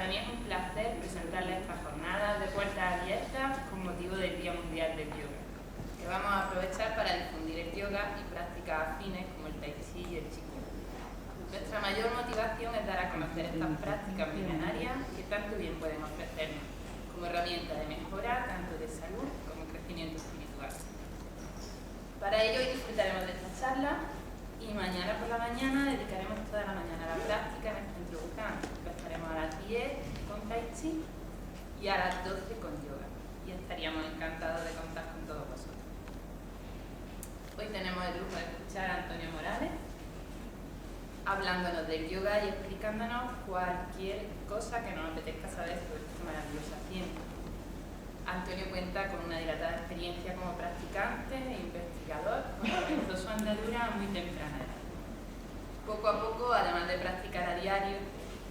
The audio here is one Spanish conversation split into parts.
Para mí es un placer presentarles esta jornada de puertas abiertas con motivo del Día Mundial del Yoga, que vamos a aprovechar para difundir el yoga y prácticas afines como el tai chi y el qigong. Nuestra mayor motivación es dar a conocer estas prácticas milenarias que tanto bien pueden ofrecernos como herramienta de mejora tanto de salud como crecimiento espiritual. Para ello hoy disfrutaremos de esta charla y mañana por la mañana dedicaremos toda la mañana a la práctica en el centro Bután. Empezaremos a las 10 con tai chi y a las 12 con yoga y estaríamos encantados de contar con todos vosotros. Hoy tenemos el lujo de escuchar a Antonio Morales hablándonos del yoga y explicándonos cualquier cosa que nos apetezca saber sobre esta maravillosa ciencia. Antonio cuenta con una dilatada experiencia como practicante e investigador, comenzó su andadura a muy temprana edad. Poco a poco, además de practicar a diario,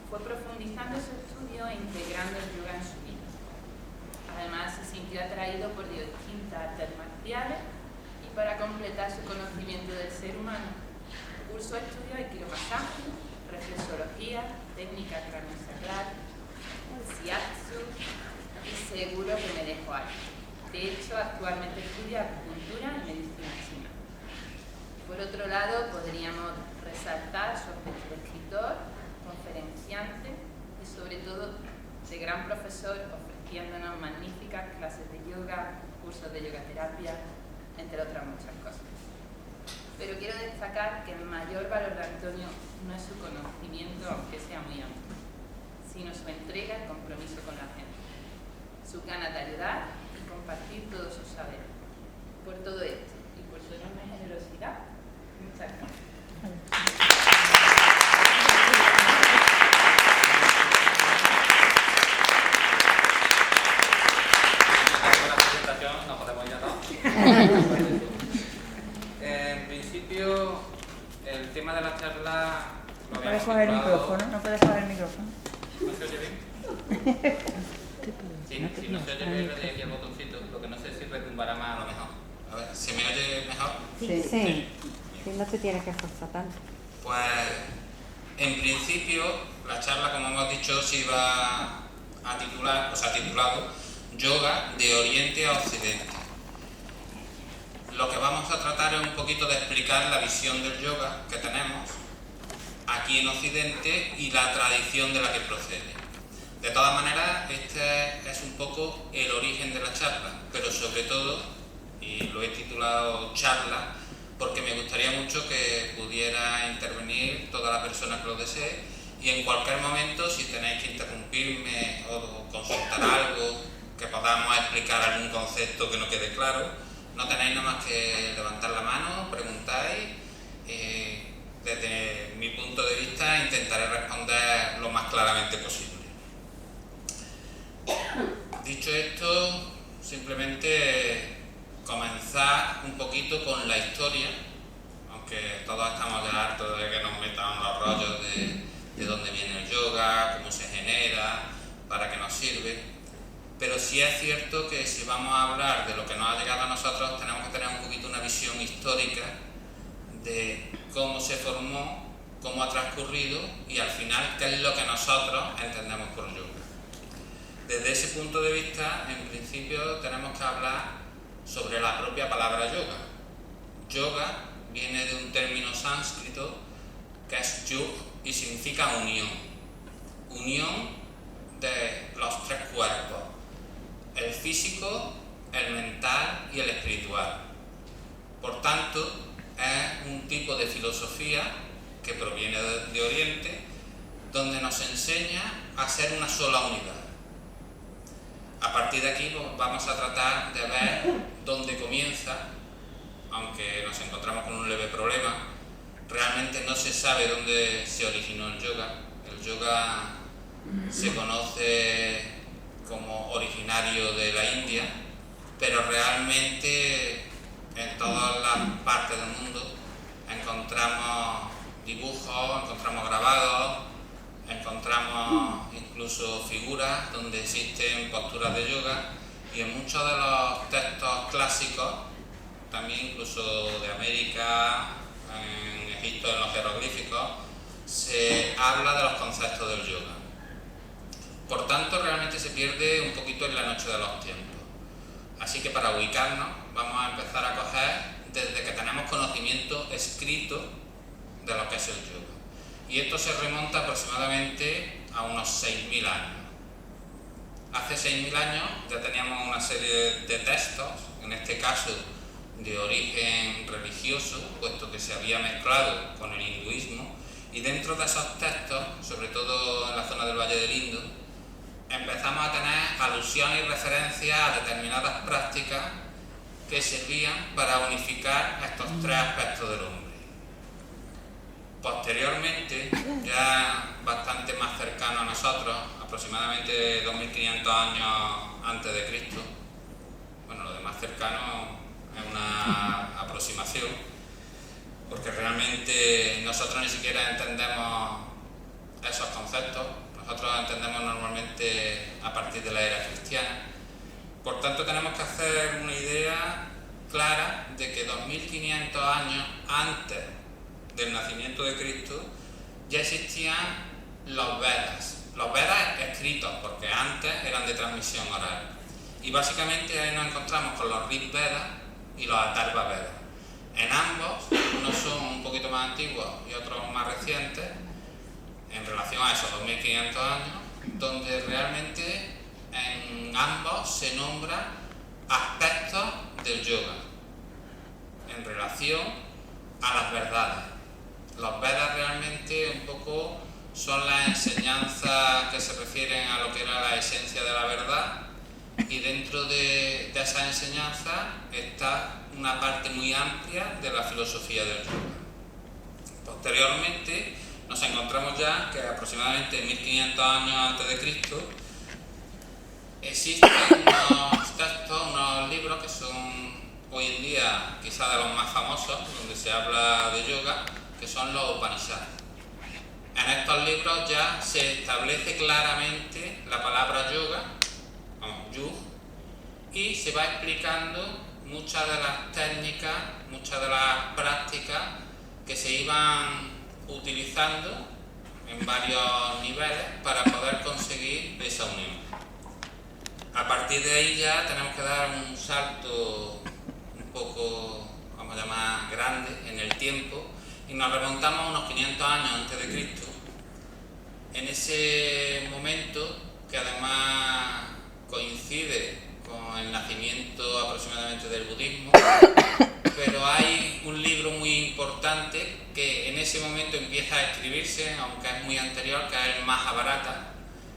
fue profundizando su estudio e integrando el yoga en su vida. Además, se sintió atraído por distintas artes marciales y para completar su conocimiento del ser humano, cursó estudios de quiromasaje, reflexología, técnica craneosacral, shiatsu y seguro que me dejo algo. De hecho, actualmente estudia acupuntura y medicina china. Por otro lado, podríamos resaltar su aspecto de escritor, conferenciante y sobre todo de gran profesor, ofreciéndonos magníficas clases de yoga, cursos de yoga terapia, entre otras muchas cosas. Pero quiero destacar que el mayor valor de Antonio no es su conocimiento, aunque sea muy amplio, sino su entrega y compromiso con la gente, su ganas de ayudar y compartir todos sus saberes. Por todo esto y por su enorme generosidad, muchas gracias. La presentación nos podemos ir a todos. En principio, el tema de la charla No puedes coger el micrófono, no puedes coger el micrófono. ¿No se oye bien? Sí, si no se oye bien, le doy aquí el botoncito. Lo que no sé si retumbará más a lo mejor. A ver, ¿se me oye mejor? Sí. No te tienes que esforzar tanto. Pues, en principio, la charla, como hemos dicho, se iba a titular, o sea, titulado Yoga de Oriente a Occidente. Lo que vamos a tratar es un poquito de explicar la visión del yoga que tenemos aquí en Occidente y la tradición de la que procede. De todas maneras, este es un poco el origen de la charla, pero sobre todo, y lo he titulado charla, porque me gustaría mucho que pudiera intervenir toda la persona que lo desee y en cualquier momento, si tenéis que interrumpirme o consultar algo, que podamos explicar algún concepto que no quede claro, no tenéis nada más que levantar la mano, preguntáis. Desde mi punto de vista intentaré responder lo más claramente posible. Dicho esto, simplemente comenzar un poquito con la historia, aunque todos estamos ya hartos de que nos metan los rollos de dónde viene el yoga, cómo se genera, para qué nos sirve. Pero sí es cierto que si vamos a hablar de lo que nos ha llegado a nosotros, tenemos que tener un poquito una visión histórica de cómo se formó, cómo ha transcurrido y al final qué es lo que nosotros entendemos por yoga. Desde ese punto de vista, en principio tenemos que hablar sobre la propia palabra yoga. Yoga viene de un término sánscrito que es yug y significa unión. Unión de los tres cuerpos: el físico, el mental y el espiritual. Por tanto, es un tipo de filosofía que proviene de Oriente, donde nos enseña a ser una sola unidad. A partir de aquí vamos a tratar de ver dónde comienza, aunque nos encontramos con un leve problema. Realmente no se sabe dónde se originó el yoga. El yoga se conoce como originario de la India, pero realmente en todas las partes del mundo encontramos dibujos, encontramos grabados, encontramos incluso figuras donde existen posturas de yoga, y en muchos de los textos clásicos, también incluso de América, en Egipto, en los jeroglíficos, se habla de los conceptos del yoga. pierde un poquito en la noche de los tiempos. Así que para ubicarnos vamos a empezar a coger desde que tenemos conocimiento escrito de lo que es el yoga. Y esto se remonta aproximadamente a unos 6.000 años. Hace 6.000 años ya teníamos una serie de textos, en este caso de origen religioso, puesto que se había mezclado con el hinduismo, y dentro de esos textos, sobre todo en la zona del Valle del Indo, empezamos a tener alusiones y referencias a determinadas prácticas que servían para unificar estos tres aspectos del hombre. Posteriormente, ya bastante más cercano a nosotros, aproximadamente 2500 años antes de Cristo, bueno, lo de más cercano es una aproximación, porque realmente nosotros ni siquiera entendemos esos conceptos. Nosotros entendemos normalmente a partir de la era cristiana. Por tanto, tenemos que hacer una idea clara de que 2500 años antes del nacimiento de Cristo ya existían los Vedas. Los Vedas escritos, porque antes eran de transmisión oral. Y básicamente ahí nos encontramos con los Rig Vedas y los Atharva Vedas. En ambos, unos son un poquito más antiguos y otros más recientes, en relación a esos 2500 años, donde realmente en ambos se nombran aspectos del yoga en relación a las verdades. Los Vedas realmente un poco son las enseñanzas que se refieren a lo que era la esencia de la verdad, y dentro de esa enseñanza está una parte muy amplia de la filosofía del yoga. Posteriormente nos encontramos ya que aproximadamente 1500 años antes de Cristo existen unos textos, unos libros que son hoy en día quizás de los más famosos, donde se habla de yoga, que son los Upanishads. En estos libros ya se establece claramente la palabra yoga, yug, y se va explicando muchas de las técnicas, muchas de las prácticas que se iban utilizando en varios niveles para poder conseguir esa unión. A partir de ahí ya tenemos que dar un salto un poco, vamos a llamar, grande en el tiempo, y nos remontamos a unos 500 años antes de Cristo. En ese momento, que además coincide con el nacimiento aproximadamente del budismo, pero hay un libro muy importante que en ese momento empieza a escribirse, aunque es muy anterior, que es el Mahabharata,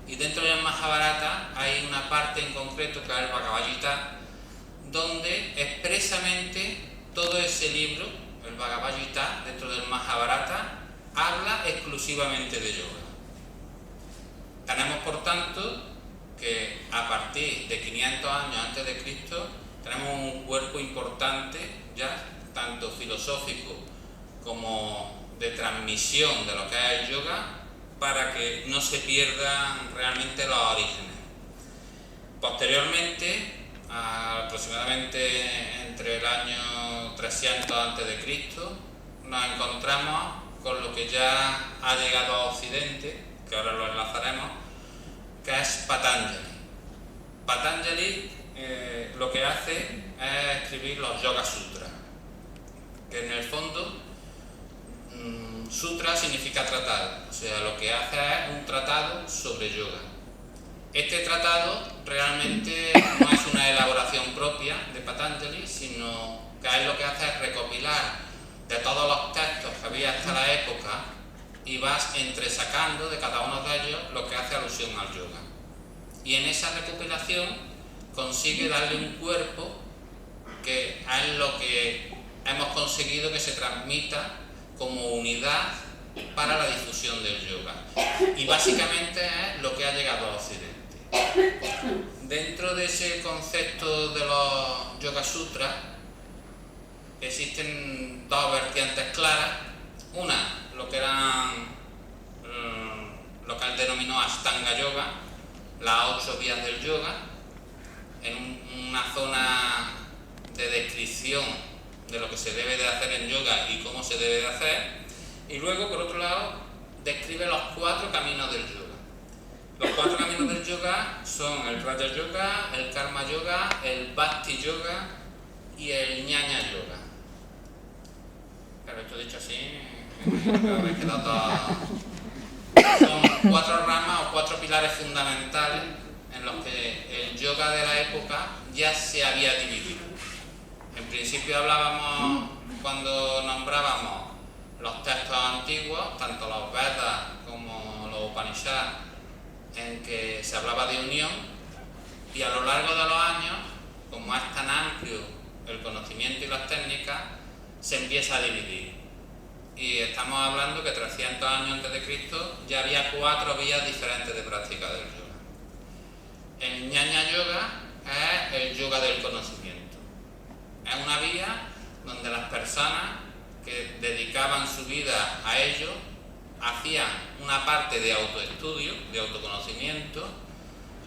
y dentro del Mahabharata hay una parte en concreto que es el Bhagavad Gita, donde expresamente todo ese libro, el Bhagavad Gita, dentro del Mahabharata, habla exclusivamente de yoga. Tenemos, por tanto, que a partir de 500 años antes de Cristo tenemos un cuerpo importante ya, tanto filosófico como de transmisión de lo que es el yoga, para que no se pierdan realmente los orígenes. Posteriormente, aproximadamente entre el año 300 antes de Cristo, nos encontramos con lo que ya ha llegado a Occidente, que ahora lo enlazaremos, que es Patanjali. Patanjali lo que hace es escribir los Yoga Sutras, que en el fondo sutra significa tratado, o sea, lo que hace es un tratado sobre yoga. Este tratado realmente no es una elaboración propia de Patanjali, sino que él lo que hace es recopilar de todos los textos que había hasta la época, y vas entresacando de cada uno de ellos lo que hace alusión al yoga. Y en esa recopilación consigue darle un cuerpo que es lo que hemos conseguido que se transmita como unidad para la difusión del yoga. Y básicamente es lo que ha llegado a Occidente. Dentro de ese concepto de los Yoga Sutras existen dos vertientes claras. Una, lo que él denominó Ashtanga Yoga, las 8 vías del yoga, en una zona de descripción de lo que se debe de hacer en yoga y cómo se debe de hacer, y luego, por otro lado, describe los 4 caminos del yoga. Los 4 caminos del yoga yoga son el Raja Yoga, el Karma Yoga, el Bhakti Yoga y el Jnana Yoga. Claro, esto dicho así, me he quedado todo... Son 4 ramas o 4 pilares fundamentales en los que el yoga de la época ya se había dividido. En principio hablábamos, cuando nombrábamos los textos antiguos, tanto los Vedas como los Upanishads, en que se hablaba de unión, y a lo largo de los años, como es tan amplio el conocimiento y las técnicas, se empieza a dividir. Y estamos hablando que 300 años antes de Cristo ya había 4 vías diferentes de práctica del yoga. El Jnana Yoga es el yoga del conocimiento. Es una vía donde las personas que dedicaban su vida a ello hacían una parte de autoestudio, de autoconocimiento,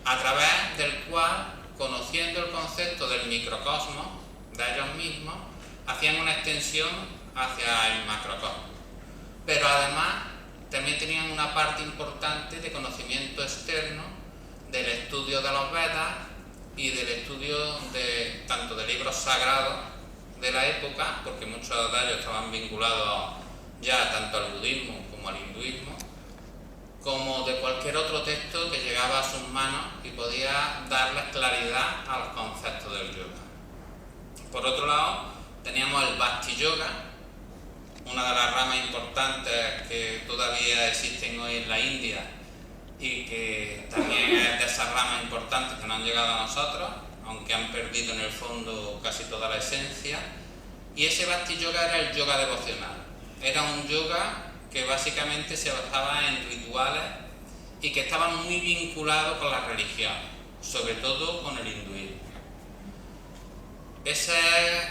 a través del cual, conociendo el concepto del microcosmos de ellos mismos, hacían una extensión hacia el macrocosmos. Pero además también tenían una parte importante de conocimiento externo del estudio de los Vedas y del estudio de tanto de libros sagrados de la época, porque muchos de ellos estaban vinculados ya tanto al budismo como al hinduismo, como de cualquier otro texto que llegaba a sus manos y podía darles claridad a los conceptos del yoga. Por otro lado, teníamos el Bhakti Yoga, una de las ramas importantes que todavía existen hoy en la India y que también es de esas ramas importantes que no han llegado a nosotros, aunque han perdido en el fondo casi toda la esencia. Y ese Bhakti Yoga era el yoga devocional. Era un yoga que básicamente se basaba en rituales y que estaba muy vinculado con las religiones, sobre todo con el hinduismo. Ese es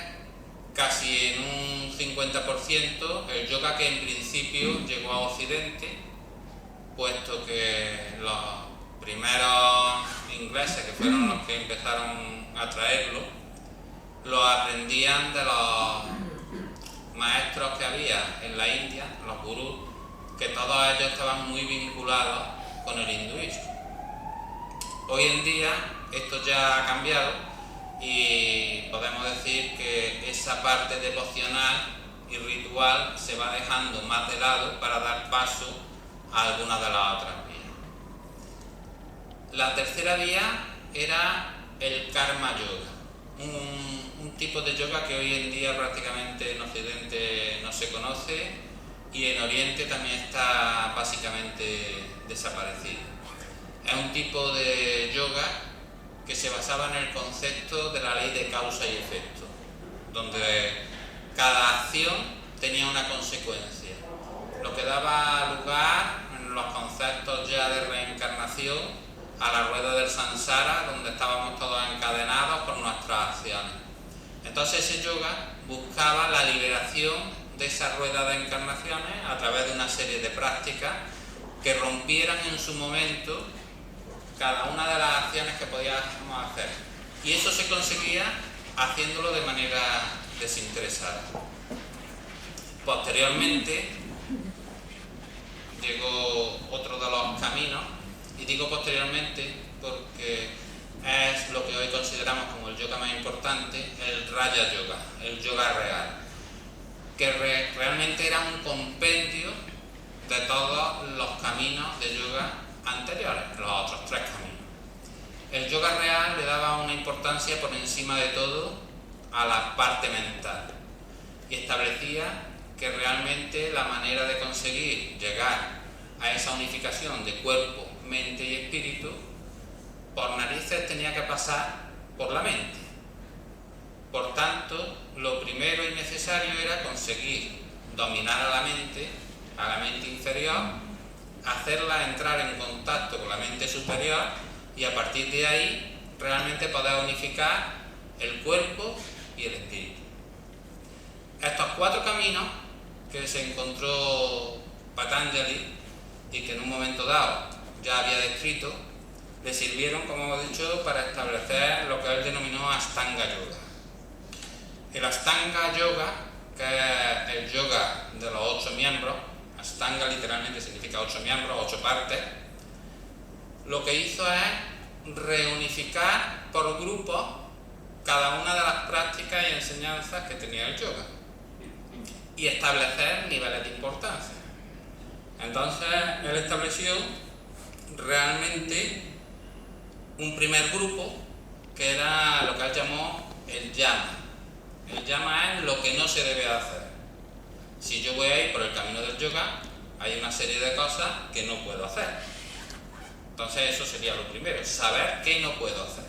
casi en un 50% el yoga que en principio llegó a Occidente, puesto que los primeros ingleses, que fueron los que empezaron a traerlo, lo aprendían de los maestros que había en la India, los gurús, que todos ellos estaban muy vinculados con el hinduismo. Hoy en día esto ya ha cambiado y podemos decir que esa parte devocional y ritual se va dejando más de lado para dar paso a algunas de las otras vías. La tercera vía era el Karma Yoga, un tipo de yoga que hoy en día prácticamente en Occidente no se conoce y en Oriente también está básicamente desaparecido. Es un tipo de yoga que se basaba en el concepto de la ley de causa y efecto, donde cada acción tenía una consecuencia, lo que daba lugar en los conceptos ya de reencarnación a la rueda del samsara, donde estábamos todos encadenados por nuestras acciones. Entonces ese yoga buscaba la liberación de esa rueda de encarnaciones a través de una serie de prácticas que rompieran en su momento cada una de las acciones que podíamos hacer. Y eso se conseguía haciéndolo de manera desinteresada. Posteriormente llegó otro de los caminos, y digo posteriormente porque es lo que hoy consideramos como el yoga más importante, el Raja Yoga, el yoga real, que realmente era un compendio de todos los caminos de yoga anteriores, los otros 3 caminos. El yoga real le daba una importancia por encima de todo a la parte mental y establecía que realmente la manera de conseguir llegar a esa unificación de cuerpo, mente y espíritu, por narices tenía que pasar por la mente. Por tanto, lo primero y necesario era conseguir dominar a la mente inferior, hacerla entrar en contacto con la mente superior y a partir de ahí realmente poder unificar el cuerpo y el espíritu. Estos 4 caminos que se encontró Patanjali y que en un momento dado ya había descrito, le sirvieron, como hemos dicho, para establecer lo que él denominó Ashtanga Yoga. El Ashtanga Yoga, que es el yoga de los 8 miembros, Ashtanga literalmente significa 8 miembros, 8 partes, lo que hizo es reunificar por grupos cada una de las prácticas y enseñanzas que tenía el yoga y establecer niveles de importancia. Entonces él estableció realmente un primer grupo que era lo que él llamó el yama. El yama es lo que no se debe hacer. Si yo voy a ir por el camino del yoga, hay una serie de cosas que no puedo hacer. Entonces eso sería lo primero, saber qué no puedo hacer.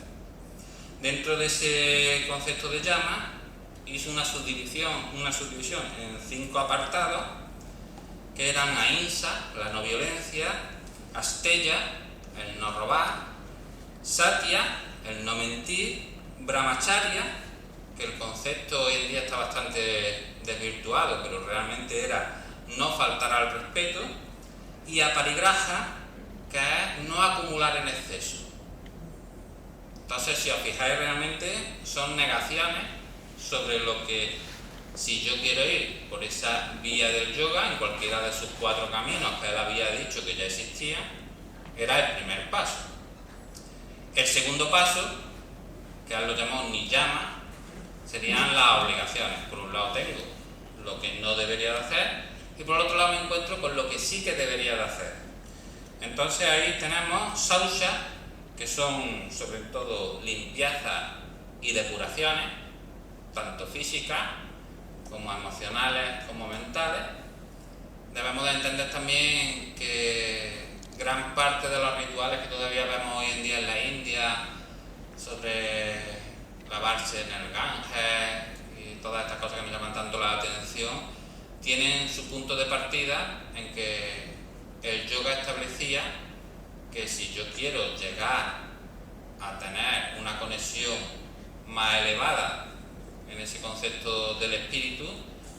Dentro de ese concepto de yama hizo una subdivisión en 5 apartados que eran ahimsa, la no violencia, asteya, el no robar, satya, el no mentir, brahmacharya, que el concepto hoy en día está bastante desvirtuado, pero realmente era no faltar al respeto, y aparigraha, que es no acumular en exceso. Entonces, si os fijáis, realmente son negaciones sobre lo que, si yo quiero ir por esa vía del yoga, en cualquiera de sus 4 caminos que él había dicho que ya existía, era el primer paso. El segundo paso, que él lo llamó niyama, serían las obligaciones. Por un lado tengo lo que no debería de hacer y por el otro lado me encuentro con lo que sí que debería de hacer. Entonces ahí tenemos sausha, que son sobre todo limpiezas y depuraciones, tanto físicas como emocionales como mentales. Debemos de entender también que gran parte de los rituales que todavía vemos hoy en día en la India, sobre lavarse en el Ganges y todas estas cosas que me llaman tanto la atención, tienen su punto de partida en que el yoga establecía que si yo quiero llegar a tener una conexión más elevada en ese concepto del espíritu,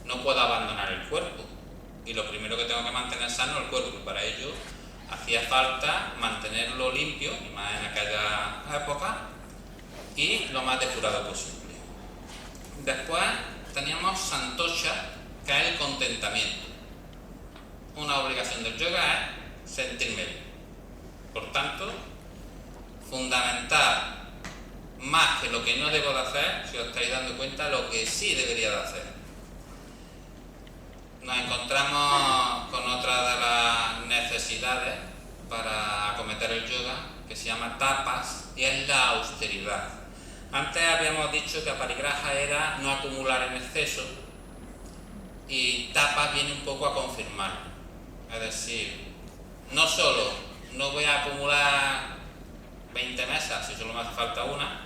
no puedo abandonar el cuerpo. Y lo primero que tengo que mantener sano es el cuerpo, y para ello hacía falta mantenerlo limpio, y más en aquella época, y lo más depurado posible. Después teníamos santosha, que es el contentamiento. Una obligación del yoga es sentirme bien. Por tanto, fundamental más que lo que no debo de hacer, si os estáis dando cuenta, lo que sí debería de hacer. Nos encontramos con otra de las necesidades para acometer el yoga, que se llama tapas, y es la austeridad. Antes habíamos dicho que aparigraha era no acumular en exceso, y tapas viene un poco a confirmarlo. Es decir, no solo no voy a acumular 20 mesas si solo me hace falta una,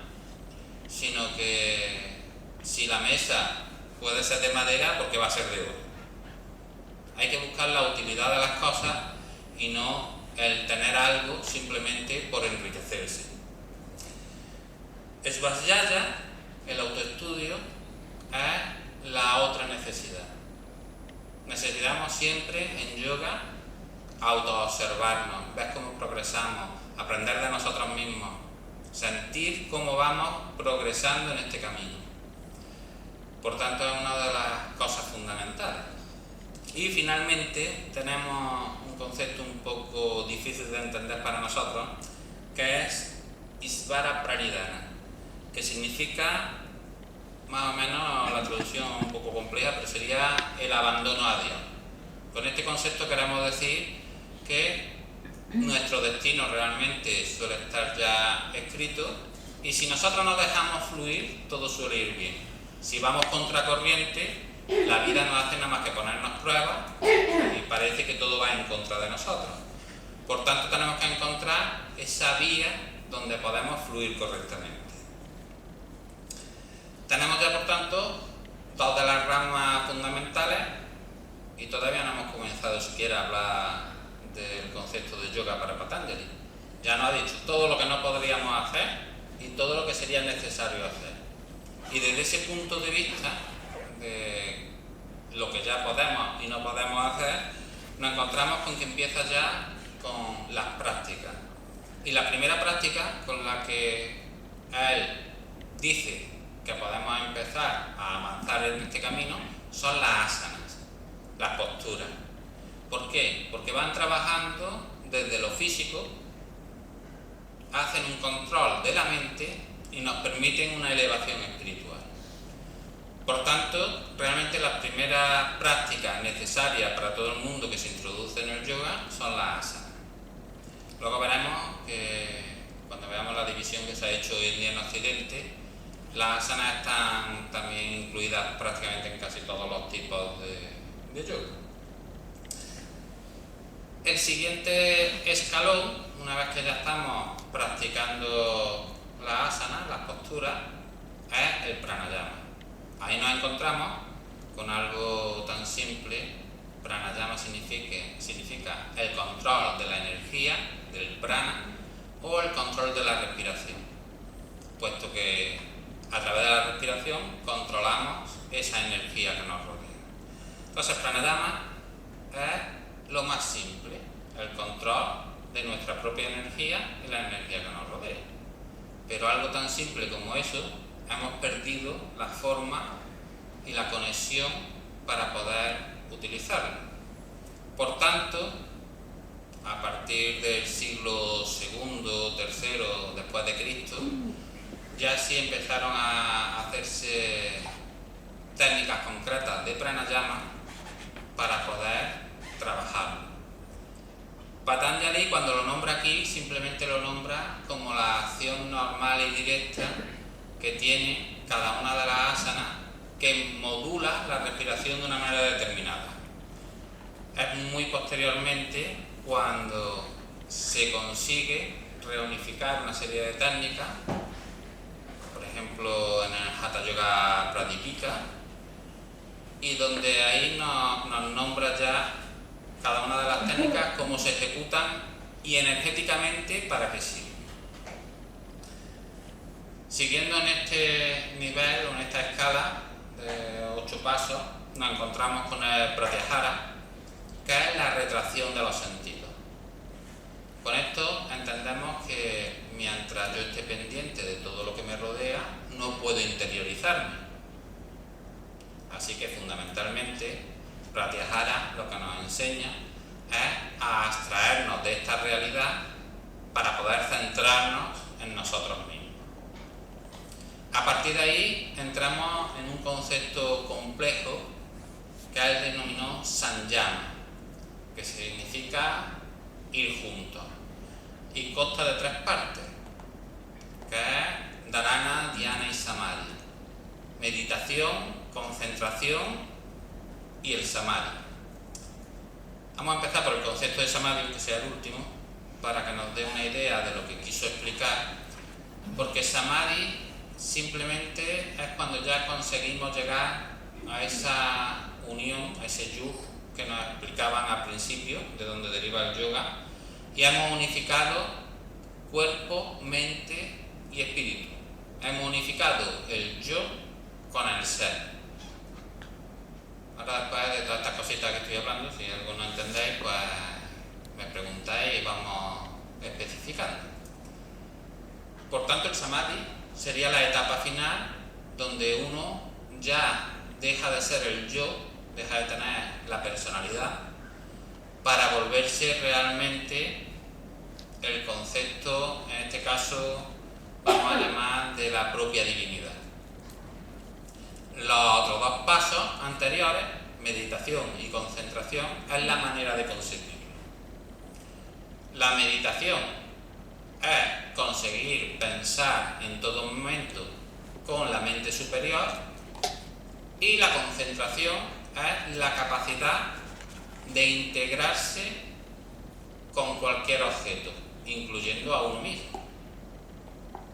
sino que si la mesa puede ser de madera, porque va a ser de oro. Hay que buscar la utilidad de las cosas y no el tener algo simplemente por enriquecerse. Svadhyaya, el autoestudio, es la otra necesidad. Necesitamos siempre en yoga autoobservarnos, ver cómo progresamos, aprender de nosotros mismos, sentir cómo vamos progresando en este camino. Por tanto, es una de las cosas fundamentales. Y finalmente tenemos un concepto un poco difícil de entender para nosotros, que es Isvara Pranidhana, que significa, más o menos, la traducción un poco compleja, pero sería el abandono a Dios. Con este concepto queremos decir que nuestro destino realmente suele estar ya escrito, y si nosotros nos dejamos fluir, todo suele ir bien. Si vamos contracorriente, la vida no hace nada más que ponernos pruebas y parece que todo va en contra de nosotros. Por tanto, tenemos que encontrar esa vía donde podemos fluir correctamente. Tenemos ya, por tanto, todas las ramas fundamentales, y todavía no hemos comenzado siquiera a hablar del concepto de yoga para Patanjali. Ya nos ha dicho todo lo que no podríamos hacer y todo lo que sería necesario hacer. Y desde ese punto de vista de lo que ya podemos y no podemos hacer, nos encontramos con que empieza ya con las prácticas. Y la primera práctica con la que él dice que podemos empezar a avanzar en este camino son las asanas, las posturas. ¿Por qué? Porque van trabajando desde lo físico, hacen un control de la mente y nos permiten una elevación espiritual. Por tanto, realmente las primeras prácticas necesarias para todo el mundo que se introduce en el yoga son las asanas. Luego veremos que cuando veamos la división que se ha hecho hoy en día en Occidente, las asanas están también incluidas prácticamente en casi todos los tipos de yoga. El siguiente escalón, una vez que ya estamos practicando las asanas, las posturas, es el pranayama. Ahí nos encontramos con algo tan simple. Pranayama significa el control de la energía, del prana, o el control de la respiración, puesto que a través de la respiración controlamos esa energía que nos rodea. Entonces, pranayama es lo más simple, el control de nuestra propia energía y la energía que nos rodea. Pero algo tan simple como eso, hemos perdido la forma y la conexión para poder utilizarlo. Por tanto, a partir del siglo II, III después de Cristo, ya sí empezaron a hacerse técnicas concretas de pranayama para poder trabajarlo. Patanjali, cuando lo nombra aquí, simplemente lo nombra como la acción normal y directa que tiene cada una de las asanas, que modula la respiración de una manera determinada. Es muy posteriormente cuando se consigue reunificar una serie de técnicas, por ejemplo en el Hatha Yoga Pradipika, y donde ahí nos nombra ya cada una de las técnicas, cómo se ejecutan y energéticamente para qué sirven. Siguiendo en este nivel o en esta escala de 8 pasos, nos encontramos con el Pratyahara, que es la retracción de los sentidos. Con esto entendemos que mientras yo esté pendiente de todo lo que me rodea, no puedo interiorizarme. Así que fundamentalmente Pratyahara lo que nos enseña es a abstraernos de esta realidad para poder centrarnos en nosotros mismos. A partir de ahí entramos en un concepto complejo que él denominó Samyama, que significa ir juntos, y consta de 3 partes, que es Dharana, Dhyana y Samadhi: meditación, concentración y el Samadhi. Vamos a empezar por el concepto de Samadhi, que sea el último, para que nos dé una idea de lo que quiso explicar, porque Samadhi simplemente es cuando ya conseguimos llegar a esa unión, a ese yug que nos explicaban al principio, de donde deriva el yoga, y hemos unificado cuerpo, mente y espíritu. Hemos unificado el yo con el ser. Ahora, después de todas estas cositas que estoy hablando, si algo no entendéis, pues me preguntáis y vamos especificando. Por tanto, el Samadhi sería la etapa final donde uno ya deja de ser el yo, deja de tener la personalidad, para volverse realmente el concepto, en este caso vamos a llamar de la propia divinidad. Los otros 2 pasos anteriores, meditación y concentración, es la manera de conseguirlo. La meditación es conseguir pensar en todo momento con la mente superior, y la concentración es la capacidad de integrarse con cualquier objeto, incluyendo a uno mismo.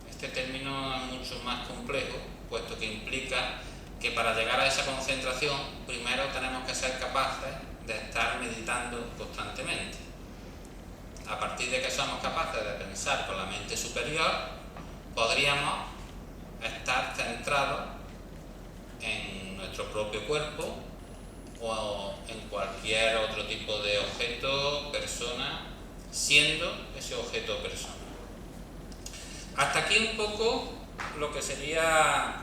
Este término es mucho más complejo, puesto que implica que para llegar a esa concentración primero tenemos que ser capaces de estar meditando constantemente. A partir de que somos capaces de pensar con la mente superior, podríamos estar centrados en nuestro propio cuerpo o en cualquier otro tipo de objeto, persona, siendo ese objeto persona. Hasta aquí un poco lo que sería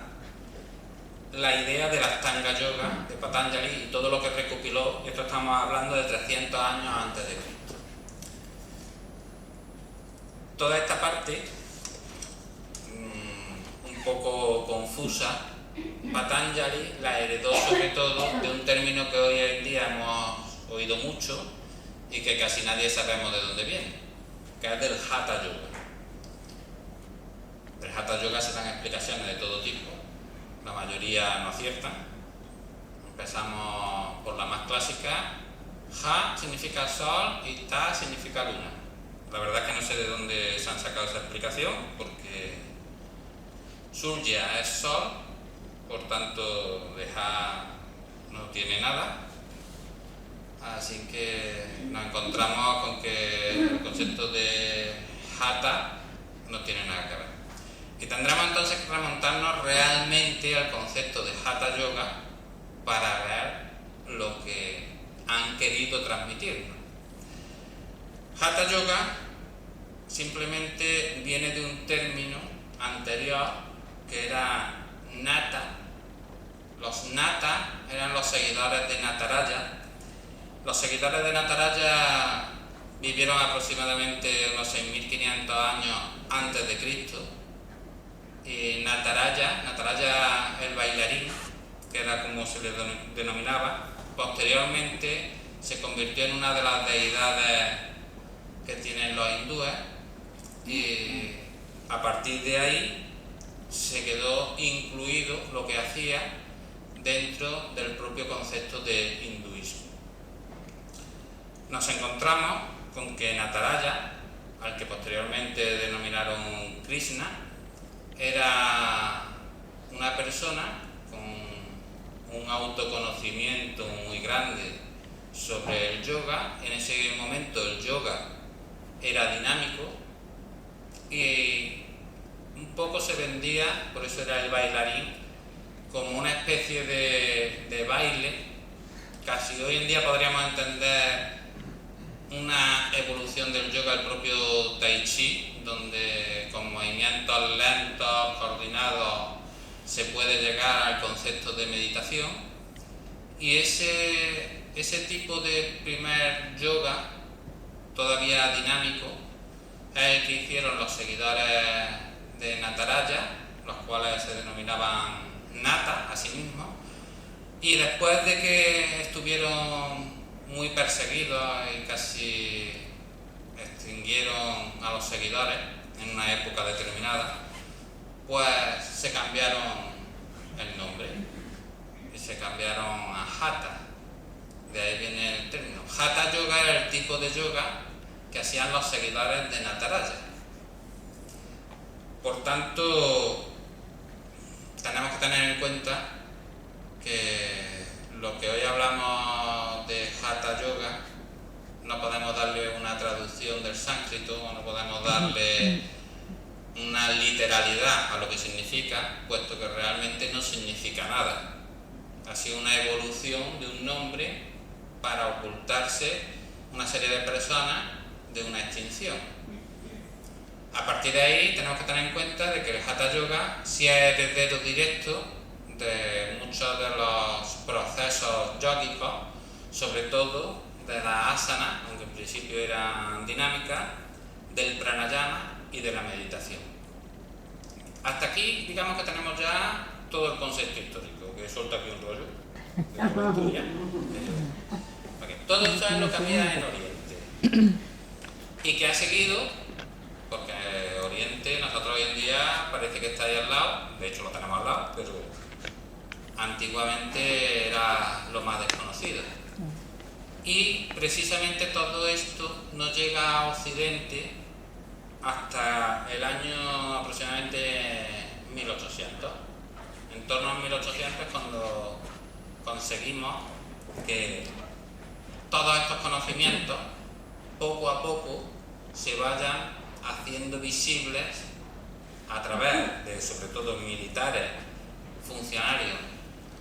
la idea del Ashtanga Yoga de Patanjali y todo lo que recopiló, y esto estamos hablando de 300 años antes de Cristo. toda esta parte un poco confusa, Patanjali la heredó sobre todo de un término que hoy en día hemos oído mucho y que casi nadie sabemos de dónde viene, que es del Hatha Yoga. Del Hatha Yoga se dan explicaciones de todo tipo, la mayoría no aciertan. Empezamos por la más clásica. Ha significa sol y Ta significa luna. La verdad es que no sé de dónde se han sacado esa explicación, porque Surya es sol, por tanto de Ha no tiene nada. Así que nos encontramos con que el concepto de Hatha no tiene nada que ver. Y tendremos entonces que remontarnos realmente al concepto de Hatha Yoga para ver lo que han querido transmitirnos. Hatha Yoga simplemente viene de un término anterior que era Nata. Los Nata eran los seguidores de Nataraja. Los seguidores de Nataraja vivieron aproximadamente unos 6.500 años antes de Cristo. Y Nataraja el bailarín, que era como se le denominaba, posteriormente se convirtió en una de las deidades que tienen los hindúes, y a partir de ahí se quedó incluido lo que hacía dentro del propio concepto de hinduismo. Nos encontramos con que Nataraja, al que posteriormente denominaron Krishna, era una persona con un autoconocimiento muy grande sobre el yoga. En ese momento el yoga era dinámico y un poco se vendía, por eso era el bailarín, como una especie de baile. Casi hoy en día podríamos entender una evolución del yoga, el propio Tai Chi, donde con movimientos lentos, coordinados, se puede llegar al concepto de meditación. Y ese tipo de primer yoga, todavía dinámico, es el que hicieron los seguidores de Nataraja, los cuales se denominaban Nata a sí mismos, y después de que estuvieron muy perseguidos y casi extinguieron a los seguidores en una época determinada, pues se cambiaron el nombre y se cambiaron a Hatha. De ahí viene el término. Hatha Yoga era el tipo de yoga que hacían los seguidores de Nataraja. Por tanto, tenemos que tener en cuenta que lo que hoy hablamos de Hatha Yoga no podemos darle una traducción del sánscrito, o no podemos darle una literalidad a lo que significa, puesto que realmente no significa nada. Ha sido una evolución de un nombre para ocultarse una serie de personas de una extinción. A partir de ahí tenemos que tener en cuenta de que el Hatha Yoga sí es heredero directo de muchos de los procesos yógicos, sobre todo de la asana, aunque en principio eran dinámicas, del pranayama y de la meditación. Hasta aquí, digamos que tenemos ya todo el concepto histórico, que suelta aquí un rollo de la historia. Okay. Todo esto es lo que había en Oriente y que ha seguido, porque Oriente, nosotros hoy en día parece que está ahí al lado, de hecho lo tenemos al lado, pero antiguamente era lo más desconocido. Y precisamente todo esto no llega a Occidente hasta el año aproximadamente 1800. En torno a 1800 es cuando conseguimos que todos estos conocimientos poco a poco se vayan haciendo visibles a través de, sobre todo, militares, funcionarios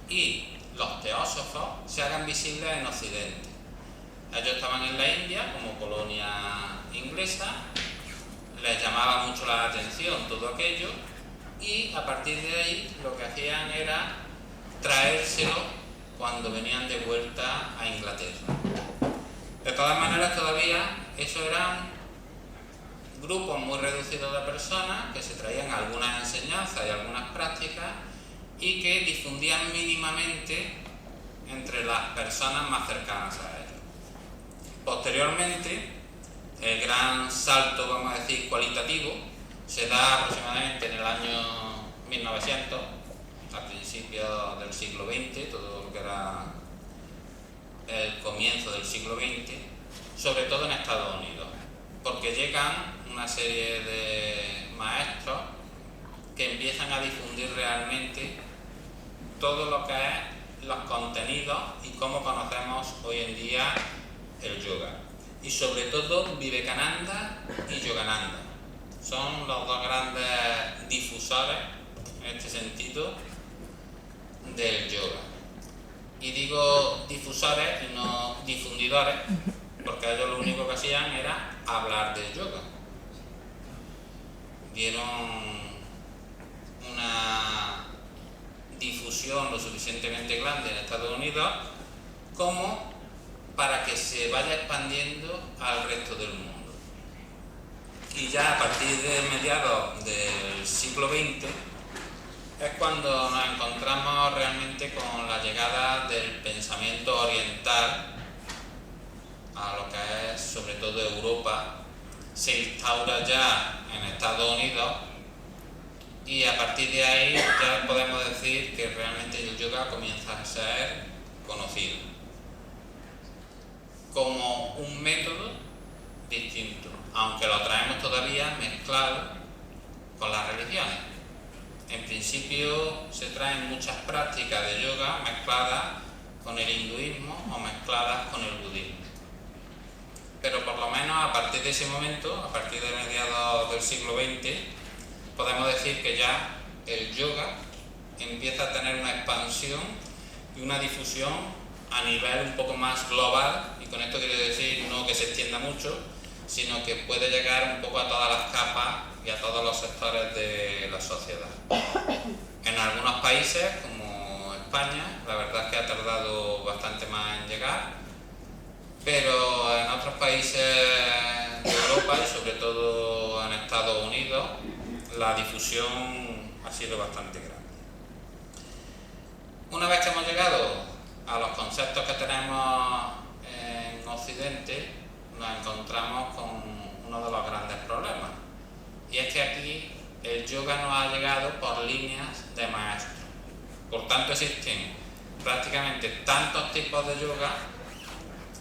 y los teósofos, se hagan visibles en Occidente. Ellos estaban en la India como colonia inglesa, les llamaba mucho la atención todo aquello y a partir de ahí lo que hacían era traérselo cuando venían de vuelta a Inglaterra. De todas maneras, todavía eso eran grupos muy reducidos de personas que se traían algunas enseñanzas y algunas prácticas y que difundían mínimamente entre las personas más cercanas a ellos. Posteriormente, el gran salto, vamos a decir, cualitativo, se da aproximadamente en el año 1900, a principios del siglo XX, todo lo que era el comienzo del siglo XX, sobre todo en Estados Unidos, porque llegan una serie de maestros que empiezan a difundir realmente todo lo que es los contenidos y cómo conocemos hoy en día el yoga. Y sobre todo Vivekananda y Yogananda. Son los dos grandes difusores, en este sentido, del yoga. Y digo difusores y no difundidores, porque ellos lo único que hacían era hablar del yoga. Dieron una difusión lo suficientemente grande en Estados Unidos como para que se vaya expandiendo al resto del mundo. Y ya a partir de mediados del siglo XX es cuando nos encontramos realmente con la llegada del pensamiento oriental a lo que es sobre todo Europa. Se instaura ya en Estados Unidos y a partir de ahí ya podemos decir que realmente el yoga comienza a ser conocido como un método distinto, aunque lo traemos todavía mezclado con las religiones. En principio se traen muchas prácticas de yoga mezcladas con el hinduismo o mezcladas con el budismo. Pero por lo menos a partir de ese momento, a partir de mediados del siglo XX, podemos decir que ya el yoga empieza a tener una expansión y una difusión a nivel un poco más global, y con esto quiero decir no que se extienda mucho, sino que puede llegar un poco a todas las capas y a todos los sectores de la sociedad. En algunos países, como España, la verdad es que ha tardado bastante más en llegar, pero en otros países de Europa y sobre todo en Estados Unidos, la difusión ha sido bastante grande. Una vez que hemos llegado a los conceptos que tenemos en Occidente, nos encontramos con uno de los grandes problemas, y es que aquí el yoga nos ha llegado por líneas de maestros. Por tanto, existen prácticamente tantos tipos de yoga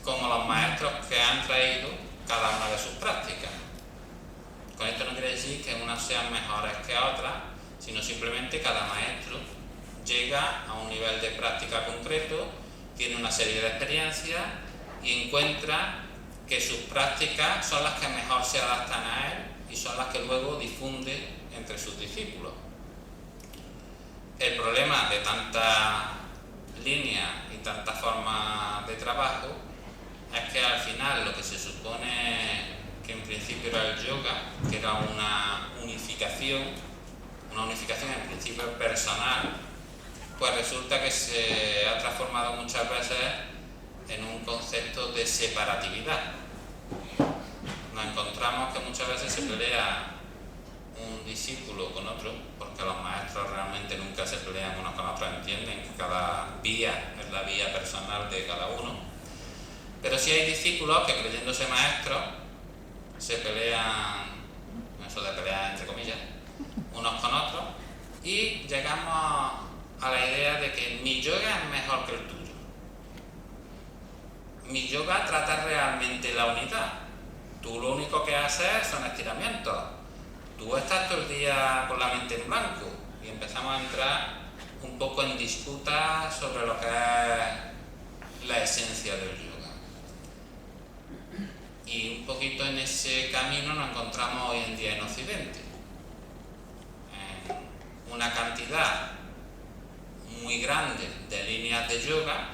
como los maestros que han traído cada una de sus prácticas. Con esto no quiere decir que unas sean mejores que otras, sino simplemente cada maestro llega a un nivel de práctica concreto, tiene una serie de experiencias y encuentra que sus prácticas son las que mejor se adaptan a él y son las que luego difunde entre sus discípulos. El problema de tantas líneas y tantas formas de trabajo es que al final lo que se supone que en principio era el yoga, que era una unificación en principio personal, pues resulta que se ha transformado muchas veces en un concepto de separatividad. Nos encontramos que muchas veces se pelea un discípulo con otro, porque los maestros realmente nunca se pelean unos con otros, entienden que cada vía es la vía personal de cada uno. Pero sí hay discípulos que, creyéndose maestros, se pelean, eso de pelear entre comillas, unos con otros, y llegamos a la idea de que mi yoga es mejor que el tuyo. Mi yoga trata realmente la unidad. Tú lo único que haces son estiramientos. Tú estás todo el día con la mente en blanco, y empezamos a entrar un poco en disputa sobre lo que es la esencia del yoga. Y un poquito en ese camino nos encontramos hoy en día en Occidente. Una cantidad muy grande de líneas de yoga,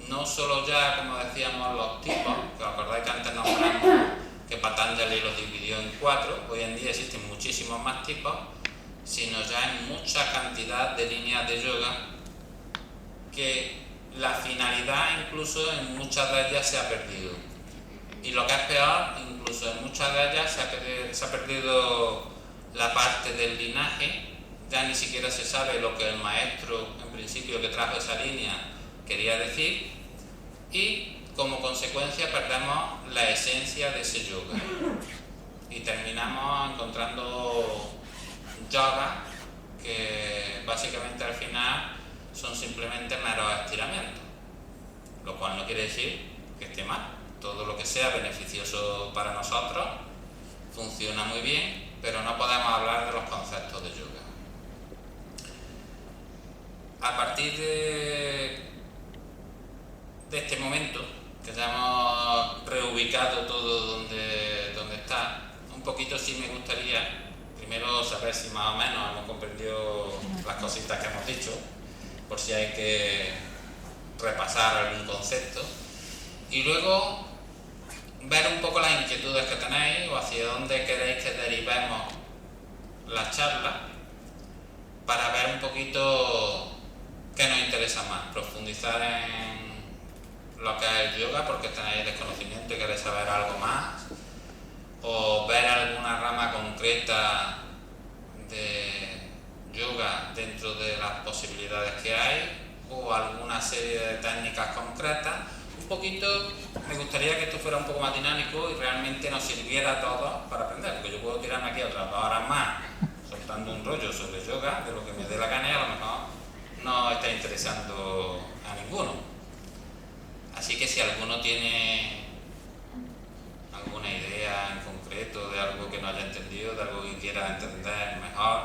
no solo ya, como decíamos, los tipos, que os acordáis que antes nombramos que Patanjali los dividió en 4, hoy en día existen muchísimos más tipos, sino ya en mucha cantidad de líneas de yoga que la finalidad incluso en muchas de ellas se ha perdido. Y lo que es peor, incluso en muchas de ellas se ha perdido la parte del linaje, ya ni siquiera se sabe lo que el maestro, en principio, que trajo esa línea quería decir, y como consecuencia perdemos la esencia de ese yoga y terminamos encontrando yoga que básicamente al final son simplemente meros estiramientos, lo cual no quiere decir que esté mal. Todo lo que sea beneficioso para nosotros funciona muy bien, pero no podemos hablar de los conceptos de yoga. A partir de este momento, que ya hemos reubicado todo donde está, un poquito sí me gustaría primero saber si más o menos hemos comprendido las cositas que hemos dicho, por si hay que repasar algún concepto, y luego ver un poco las inquietudes que tenéis o hacia dónde queréis que derivemos la charla, para ver un poquito qué nos interesa más, profundizar en lo que es el yoga porque tenéis desconocimiento y queréis saber algo más, o ver alguna rama concreta de yoga dentro de las posibilidades que hay, o alguna serie de técnicas concretas. Un poquito me gustaría que esto fuera un poco más dinámico y realmente nos sirviera a todos para aprender, porque yo puedo tirarme aquí otras 2 horas más soltando un rollo sobre yoga de lo que me dé la gana y a lo mejor no está interesando a ninguno. Así que si alguno tiene alguna idea en concreto de algo que no haya entendido, de algo que quiera entender mejor,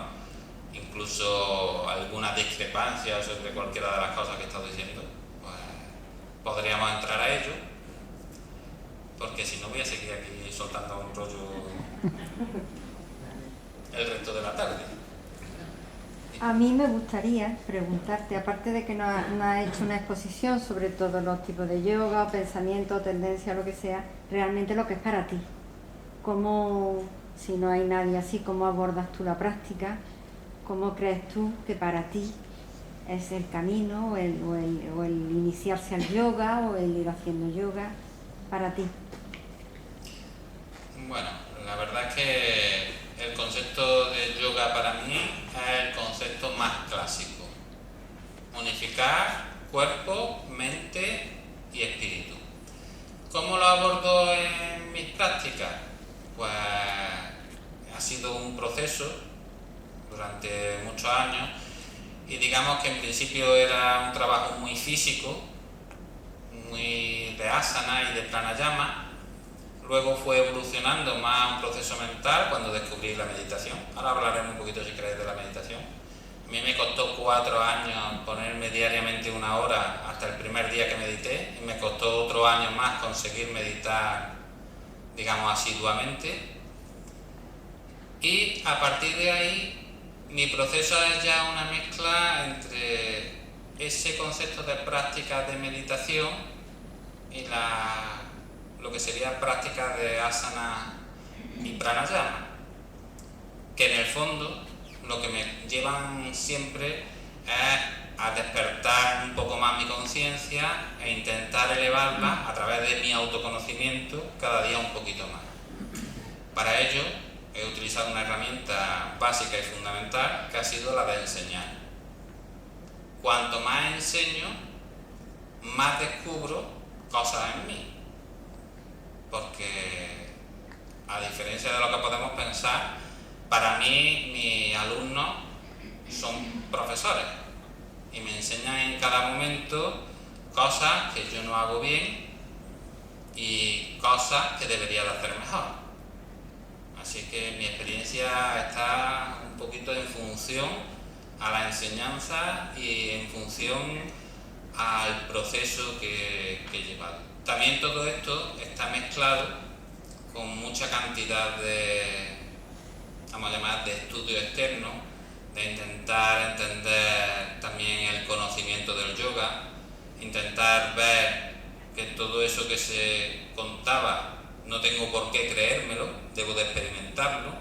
incluso alguna discrepancia sobre cualquiera de las cosas que he estado diciendo, pues podríamos entrar a ello, porque si no voy a seguir aquí soltando un rollo el resto de la tarde. A mí me gustaría preguntarte, aparte de que nos has hecho una exposición sobre todos los tipos de yoga, pensamiento, tendencia, lo que sea, realmente lo que es para ti. ¿Cómo, si no hay nadie así, cómo abordas tú la práctica? ¿Cómo crees tú que para ti es el camino o el iniciarse al yoga o el ir haciendo yoga para ti? Bueno, la verdad es que el concepto de yoga para mí es el concepto más clásico. Unificar cuerpo, mente y espíritu. ¿Cómo lo abordo en mis prácticas? Pues ha sido un proceso durante muchos años y digamos que en principio era un trabajo muy físico, muy de asana y de pranayama. Luego fue evolucionando más a un proceso mental cuando descubrí la meditación. Ahora hablaremos un poquito, si queréis, de la meditación. A mí me costó 4 años ponerme diariamente 1 hora hasta el primer día que medité, y me costó otro año más conseguir meditar, digamos, asiduamente. Y a partir de ahí, mi proceso es ya una mezcla entre ese concepto de prácticas de meditación y lo que sería prácticas de asana y pranayama, que en el fondo lo que me llevan siempre es a despertar un poco más mi conciencia e intentar elevarla a través de mi autoconocimiento cada día un poquito más. Para ello he utilizado una herramienta básica y fundamental que ha sido la de enseñar. Cuanto más enseño, más descubro cosas en mí. Porque, a diferencia de lo que podemos pensar, para mí mis alumnos son profesores y me enseñan en cada momento cosas que yo no hago bien y cosas que debería de hacer mejor. Así que mi experiencia está un poquito en función a la enseñanza y en función al proceso que he llevado. También todo esto está mezclado con mucha cantidad de, vamos a llamar, de estudio externo, de intentar entender también el conocimiento del yoga, intentar ver que todo eso que se contaba no tengo por qué creérmelo, debo de experimentarlo,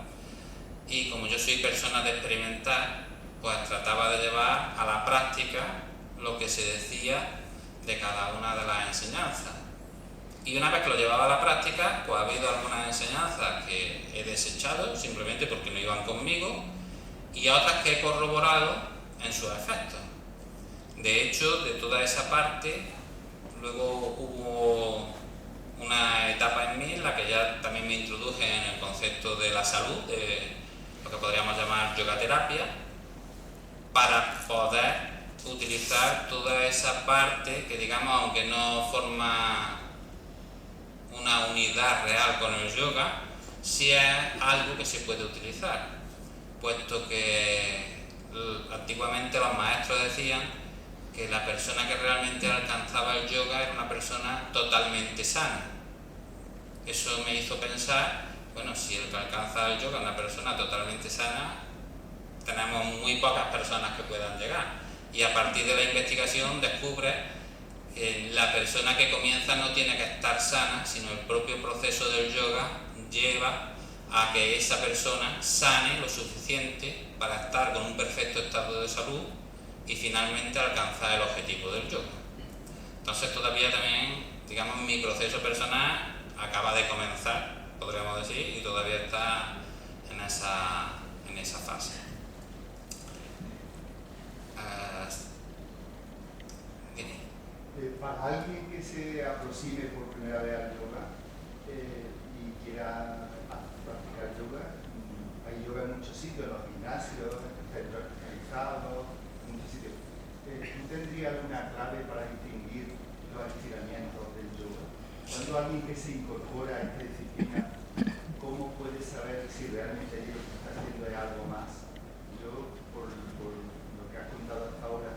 y como yo soy persona de experimentar, pues trataba de llevar a la práctica lo que se decía de cada una de las enseñanzas. Y una vez que lo llevaba a la práctica, pues ha habido algunas enseñanzas que he desechado simplemente porque no iban conmigo y otras que he corroborado en sus efectos. De hecho, de toda esa parte, luego hubo una etapa en mí en la que ya también me introduje en el concepto de la salud, de lo que podríamos llamar yogaterapia, para poder utilizar toda esa parte que, digamos, aunque no forma una unidad real con el yoga, sí es algo que se puede utilizar, puesto que antiguamente los maestros decían que la persona que realmente alcanzaba el yoga era una persona totalmente sana. Eso me hizo pensar, bueno, si el que alcanza el yoga es una persona totalmente sana, tenemos muy pocas personas que puedan llegar. Y a partir de la investigación descubre que la persona que comienza no tiene que estar sana, sino el propio proceso del yoga lleva a que esa persona sane lo suficiente para estar con un perfecto estado de salud y finalmente alcanzar el objetivo del yoga. Entonces todavía también, digamos, mi proceso personal acaba de comenzar, podríamos decir, y todavía está en esa fase. Para alguien que se aproxime por primera vez al yoga y quiera practicar yoga, hay yoga en muchos sitios, en los gimnasios, en centros especializados, en muchos sitios. ¿Tú tendrías alguna clave para distinguir los estiramientos del yoga? Cuando alguien que se incorpora a esta disciplina, ¿cómo puede saber si realmente lo que está haciendo es algo más? Yo, por lo que has contado hasta ahora,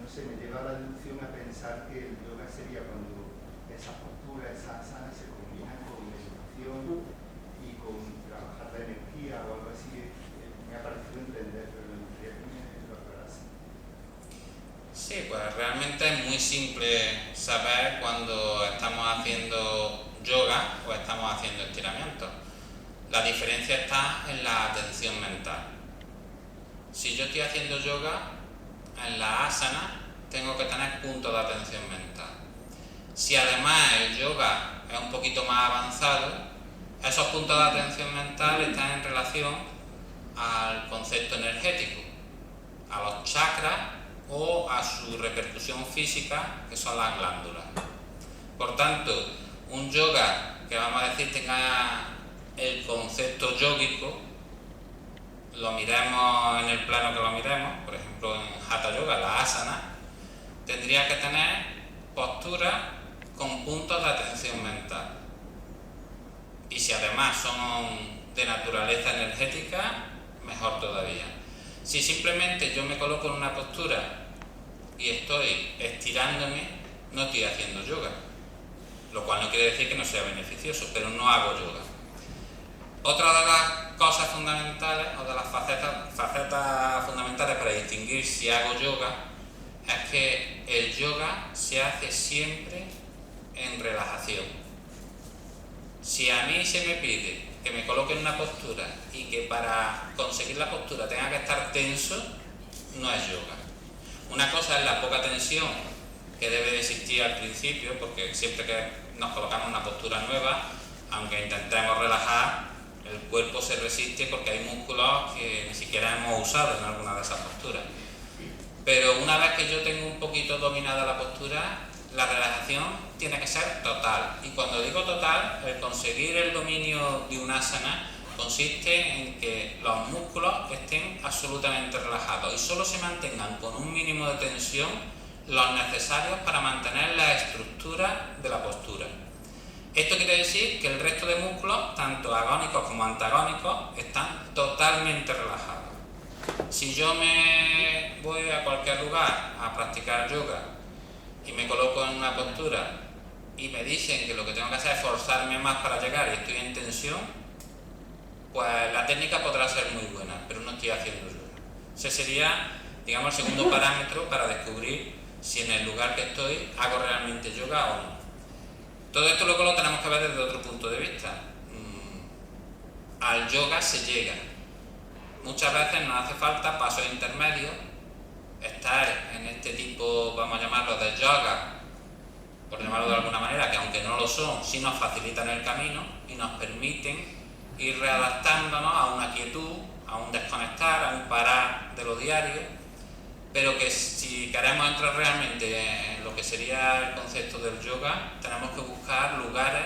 no sé, me lleva la deducción a pensar que el yoga sería cuando esa postura, esa asana se combina con meditación y con trabajar la energía o algo así. Me ha parecido entender, pero me gustaría que me lo aclarase. Sí, pues realmente es muy simple saber cuando estamos haciendo yoga o estamos haciendo estiramientos. La diferencia está en la atención mental. Si yo estoy haciendo yoga, en la asana tengo que tener puntos de atención mental. Si además el yoga es un poquito más avanzado, esos puntos de atención mental están en relación al concepto energético, a los chakras o a su repercusión física, que son las glándulas. Por tanto, un yoga que vamos a decir tenga el concepto yógico, lo miremos en el plano que lo miremos, por ejemplo en Hatha Yoga, la asana, tendría que tener posturas con puntos de atención mental. Y si además son de naturaleza energética, mejor todavía. Si simplemente yo me coloco en una postura y estoy estirándome, no estoy haciendo yoga, lo cual no quiere decir que no sea beneficioso, pero no hago yoga. Otra de las cosas fundamentales o de las facetas fundamentales para distinguir si hago yoga es que el yoga se hace siempre en relajación. Si a mí se me pide que me coloque en una postura y que para conseguir la postura tenga que estar tenso, no es yoga. Una cosa es la poca tensión que debe de existir al principio, porque siempre que nos colocamos en una postura nueva, aunque intentemos relajar, el cuerpo se resiste porque hay músculos que ni siquiera hemos usado en alguna de esas posturas. Pero una vez que yo tengo un poquito dominada la postura, la relajación tiene que ser total. Y cuando digo total, el conseguir el dominio de un asana consiste en que los músculos estén absolutamente relajados y solo se mantengan con un mínimo de tensión los necesarios para mantener la estructura de la postura. Esto quiere decir que el resto de músculos, tanto agónicos como antagónicos, están totalmente relajados. Si yo me voy a cualquier lugar a practicar yoga y me coloco en una postura y me dicen que lo que tengo que hacer es forzarme más para llegar y estoy en tensión, pues la técnica podrá ser muy buena, pero no estoy haciendo yoga. Ese sería, digamos, el segundo parámetro para descubrir si en el lugar que estoy hago realmente yoga o no. Todo esto luego lo tenemos que ver desde otro punto de vista. Al yoga se llega. Muchas veces nos hace falta pasos intermedios, estar en este tipo, vamos a llamarlo, de yoga por llamarlo de alguna manera, que aunque no lo son, sí nos facilitan el camino y nos permiten ir readaptándonos a una quietud, a un desconectar, a un parar de lo diario, pero que si queremos entrar realmente en lo que sería el concepto del yoga, tenemos que buscar lugares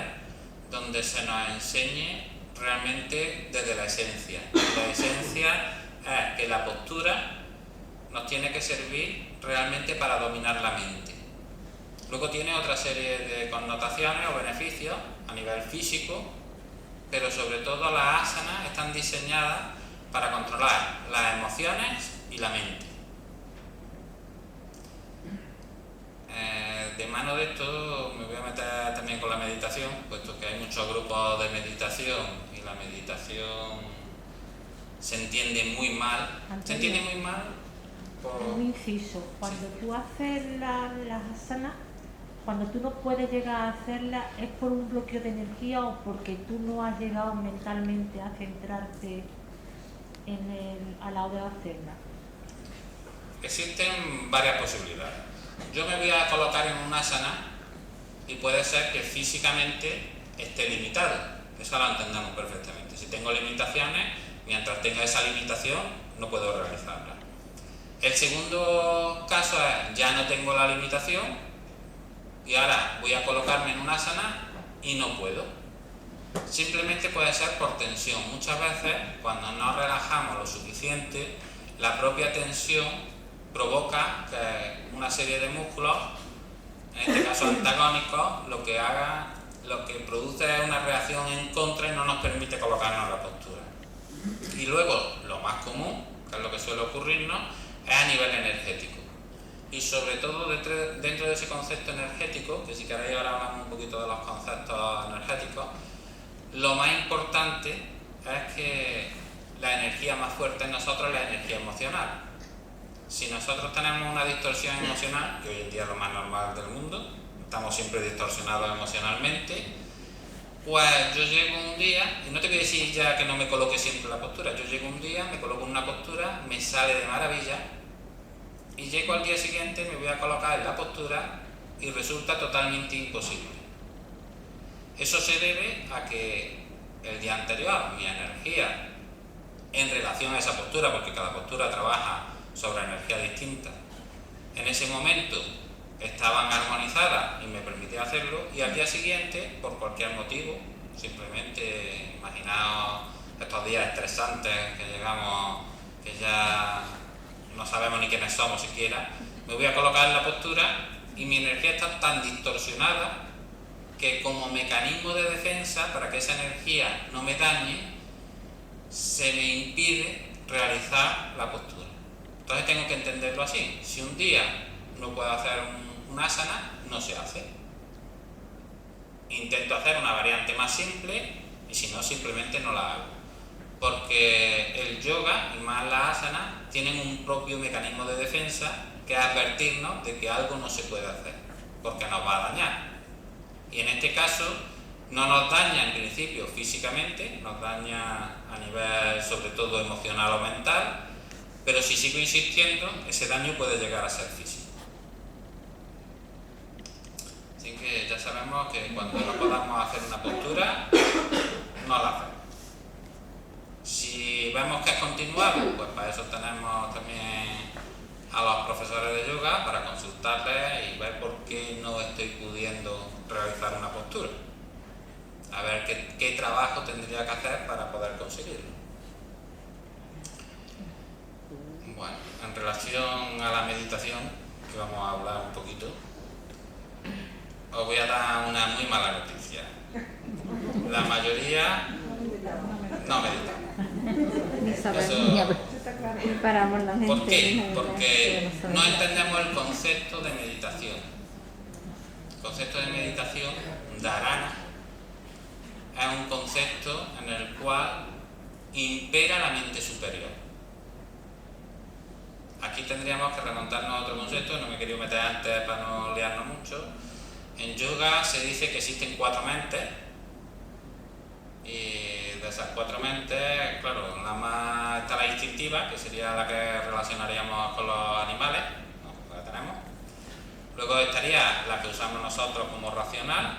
donde se nos enseñe realmente desde la esencia. La esencia es que la postura nos tiene que servir realmente para dominar la mente. Luego tiene otra serie de connotaciones o beneficios a nivel físico, pero sobre todo las asanas están diseñadas para controlar las emociones y la mente. De mano de esto me voy a meter también con la meditación, puesto que hay muchos grupos de meditación y la meditación se entiende muy mal. Antonio, se entiende muy mal por... un inciso, cuando tú haces las asanas, cuando tú no puedes llegar a hacerlas, ¿es por un bloqueo de energía o porque tú no has llegado mentalmente a centrarte a la hora de hacerlas? Existen varias posibilidades. Yo me voy a colocar en una asana y puede ser que físicamente esté limitado. Eso lo entendemos perfectamente. Si tengo limitaciones, mientras tenga esa limitación, no puedo realizarla. El segundo caso es, ya no tengo la limitación y ahora voy a colocarme en una asana y no puedo. Simplemente puede ser por tensión. Muchas veces, cuando no relajamos lo suficiente, la propia tensión provoca que una serie de músculos, en este caso antagónicos, lo que produce es una reacción en contra y no nos permite colocarnos en la postura. Y luego, lo más común, que es lo que suele ocurrirnos, es a nivel energético. Y sobre todo dentro de ese concepto energético, que si queréis ahora hablamos un poquito de los conceptos energéticos, lo más importante es que la energía más fuerte en nosotros es la energía emocional. Si nosotros tenemos una distorsión emocional, que hoy en día es lo más normal del mundo, estamos siempre distorsionados emocionalmente, pues yo llego un día, y no te voy a decir ya que no me coloque siempre la postura, yo llego un día, me coloco en una postura, me sale de maravilla, y llego al día siguiente, me voy a colocar en la postura y resulta totalmente imposible. Eso se debe a que el día anterior mi energía en relación a esa postura, porque cada postura trabaja sobre energía distinta, en ese momento estaban armonizadas y me permitía hacerlo, y al día siguiente, por cualquier motivo, simplemente imaginaos estos días estresantes que llegamos, que ya no sabemos ni quiénes somos siquiera, me voy a colocar en la postura y mi energía está tan distorsionada que como mecanismo de defensa, para que esa energía no me dañe, se me impide realizar la postura. Entonces tengo que entenderlo así. Si un día no puedo hacer un asana, no se hace. Intento hacer una variante más simple y si no, simplemente no la hago. Porque el yoga y más la asana tienen un propio mecanismo de defensa que es advertirnos de que algo no se puede hacer, porque nos va a dañar. Y en este caso no nos daña en principio físicamente, nos daña a nivel sobre todo emocional o mental, pero si sigo insistiendo, ese daño puede llegar a ser físico. Así que ya sabemos que cuando no podamos hacer una postura, no la hacemos. Si vemos que es continuado, pues para eso tenemos también a los profesores de yoga para consultarles y ver por qué no estoy pudiendo realizar una postura. A ver qué trabajo tendría que hacer para poder conseguirlo. Bueno, en relación a la meditación, que vamos a hablar un poquito, os voy a dar una muy mala noticia. La mayoría no meditamos. Eso, Paramos la mente. ¿por qué? Porque no entendemos el concepto de meditación. El concepto de meditación, dharana, es un concepto en el cual impera la mente superior. Aquí tendríamos que remontarnos a otro concepto, no me he querido meter antes para no liarnos mucho. En yoga se dice que existen 4 mentes, y de esas 4 mentes, claro, la más está la instintiva, que sería la que relacionaríamos con los animales, ¿no? La tenemos. Luego estaría la que usamos nosotros como racional.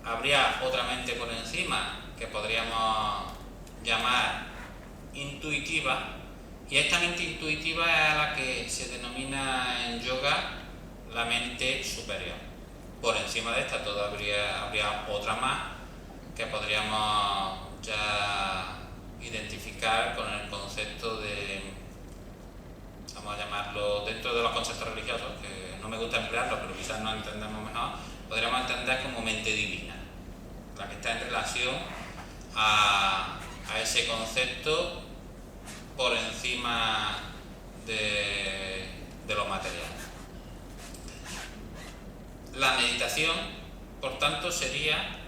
Habría otra mente por encima que podríamos llamar intuitiva, y esta mente intuitiva es a la que se denomina en yoga la mente superior. Por encima de esta todavía habría otra más que podríamos ya identificar con el concepto de, vamos a llamarlo, dentro de los conceptos religiosos, que no me gusta emplearlo, pero quizás nos entendemos mejor, podríamos entender como mente divina, la que está en relación a ese concepto por encima de lo material. La meditación, por tanto, sería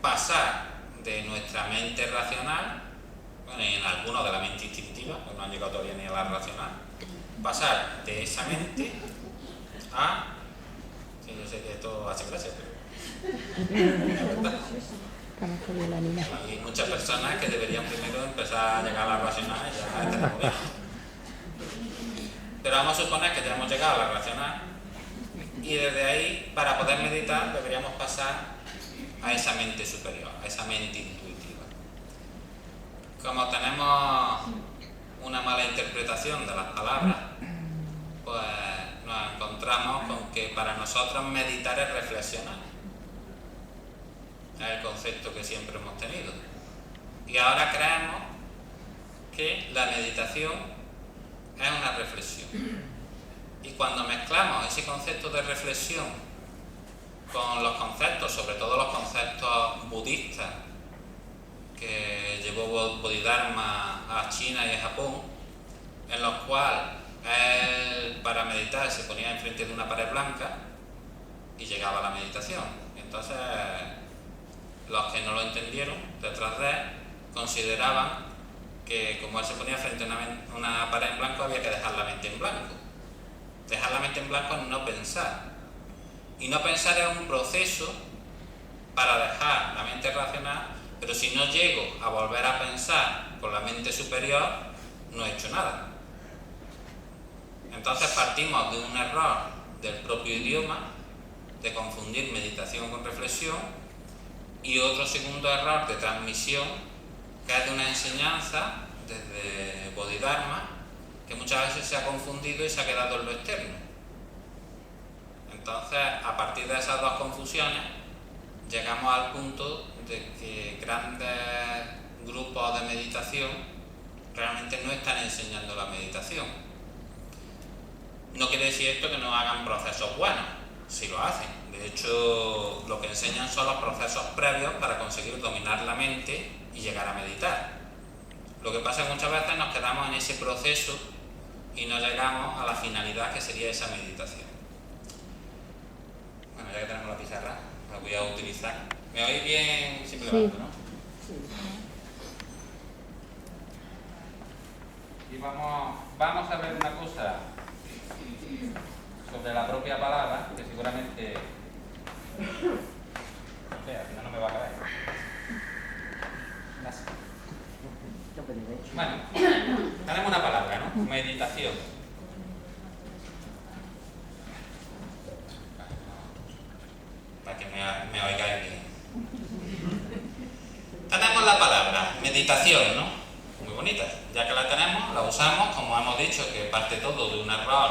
pasar de nuestra mente racional, bueno, y en algunos de la mente instintiva, pues no han llegado todavía ni a la racional, pasar de esa mente a... Sí, yo sé que esto hace gracia, pero... Hay muchas personas que deberían primero empezar a llegar a la racional y ya tenemos bien. Pero vamos a suponer que ya hemos llegado a la racional y desde ahí, para poder meditar, deberíamos pasar a esa mente superior, a esa mente intuitiva. Como tenemos una mala interpretación de las palabras, pues nos encontramos con que para nosotros meditar es reflexionar. Es el concepto que siempre hemos tenido. Y ahora creemos que la meditación es una reflexión. Y cuando mezclamos ese concepto de reflexión con los conceptos, sobre todo los conceptos budistas que llevó Bodhidharma a China y a Japón, en los cuales él para meditar se ponía enfrente de una pared blanca y llegaba a la meditación. Y entonces los que no lo entendieron detrás de él consideraban que como él se ponía frente a una pared en blanco había que dejar la mente en blanco. Dejar la mente en blanco es no pensar. Y no pensar es un proceso para dejar la mente racional, pero si no llego a volver a pensar con la mente superior, no he hecho nada. Entonces partimos de un error del propio idioma, de confundir meditación con reflexión, y otro segundo error de transmisión, que es de una enseñanza desde Bodhidharma, que muchas veces se ha confundido y se ha quedado en lo externo. Entonces, a partir de esas dos confusiones, llegamos al punto de que grandes grupos de meditación realmente no están enseñando la meditación. No quiere decir esto que no hagan procesos buenos, si lo hacen. De hecho, lo que enseñan son los procesos previos para conseguir dominar la mente y llegar a meditar. Lo que pasa es que muchas veces nos quedamos en ese proceso y no llegamos a la finalidad que sería esa meditación. Bueno, ya que tenemos la pizarra, la voy a utilizar. ¿Me oís bien simplemente, Sí. no? Sí. Y vamos a ver una cosa sobre la propia palabra, que seguramente... O sea, si no, no me va a caer. Gracias. Bueno, tenemos una palabra, ¿no? Meditación. Para que me oigáis bien. Tenemos la palabra meditación, ¿no? Muy bonita. Ya que la tenemos, la usamos, como hemos dicho, que parte todo de un error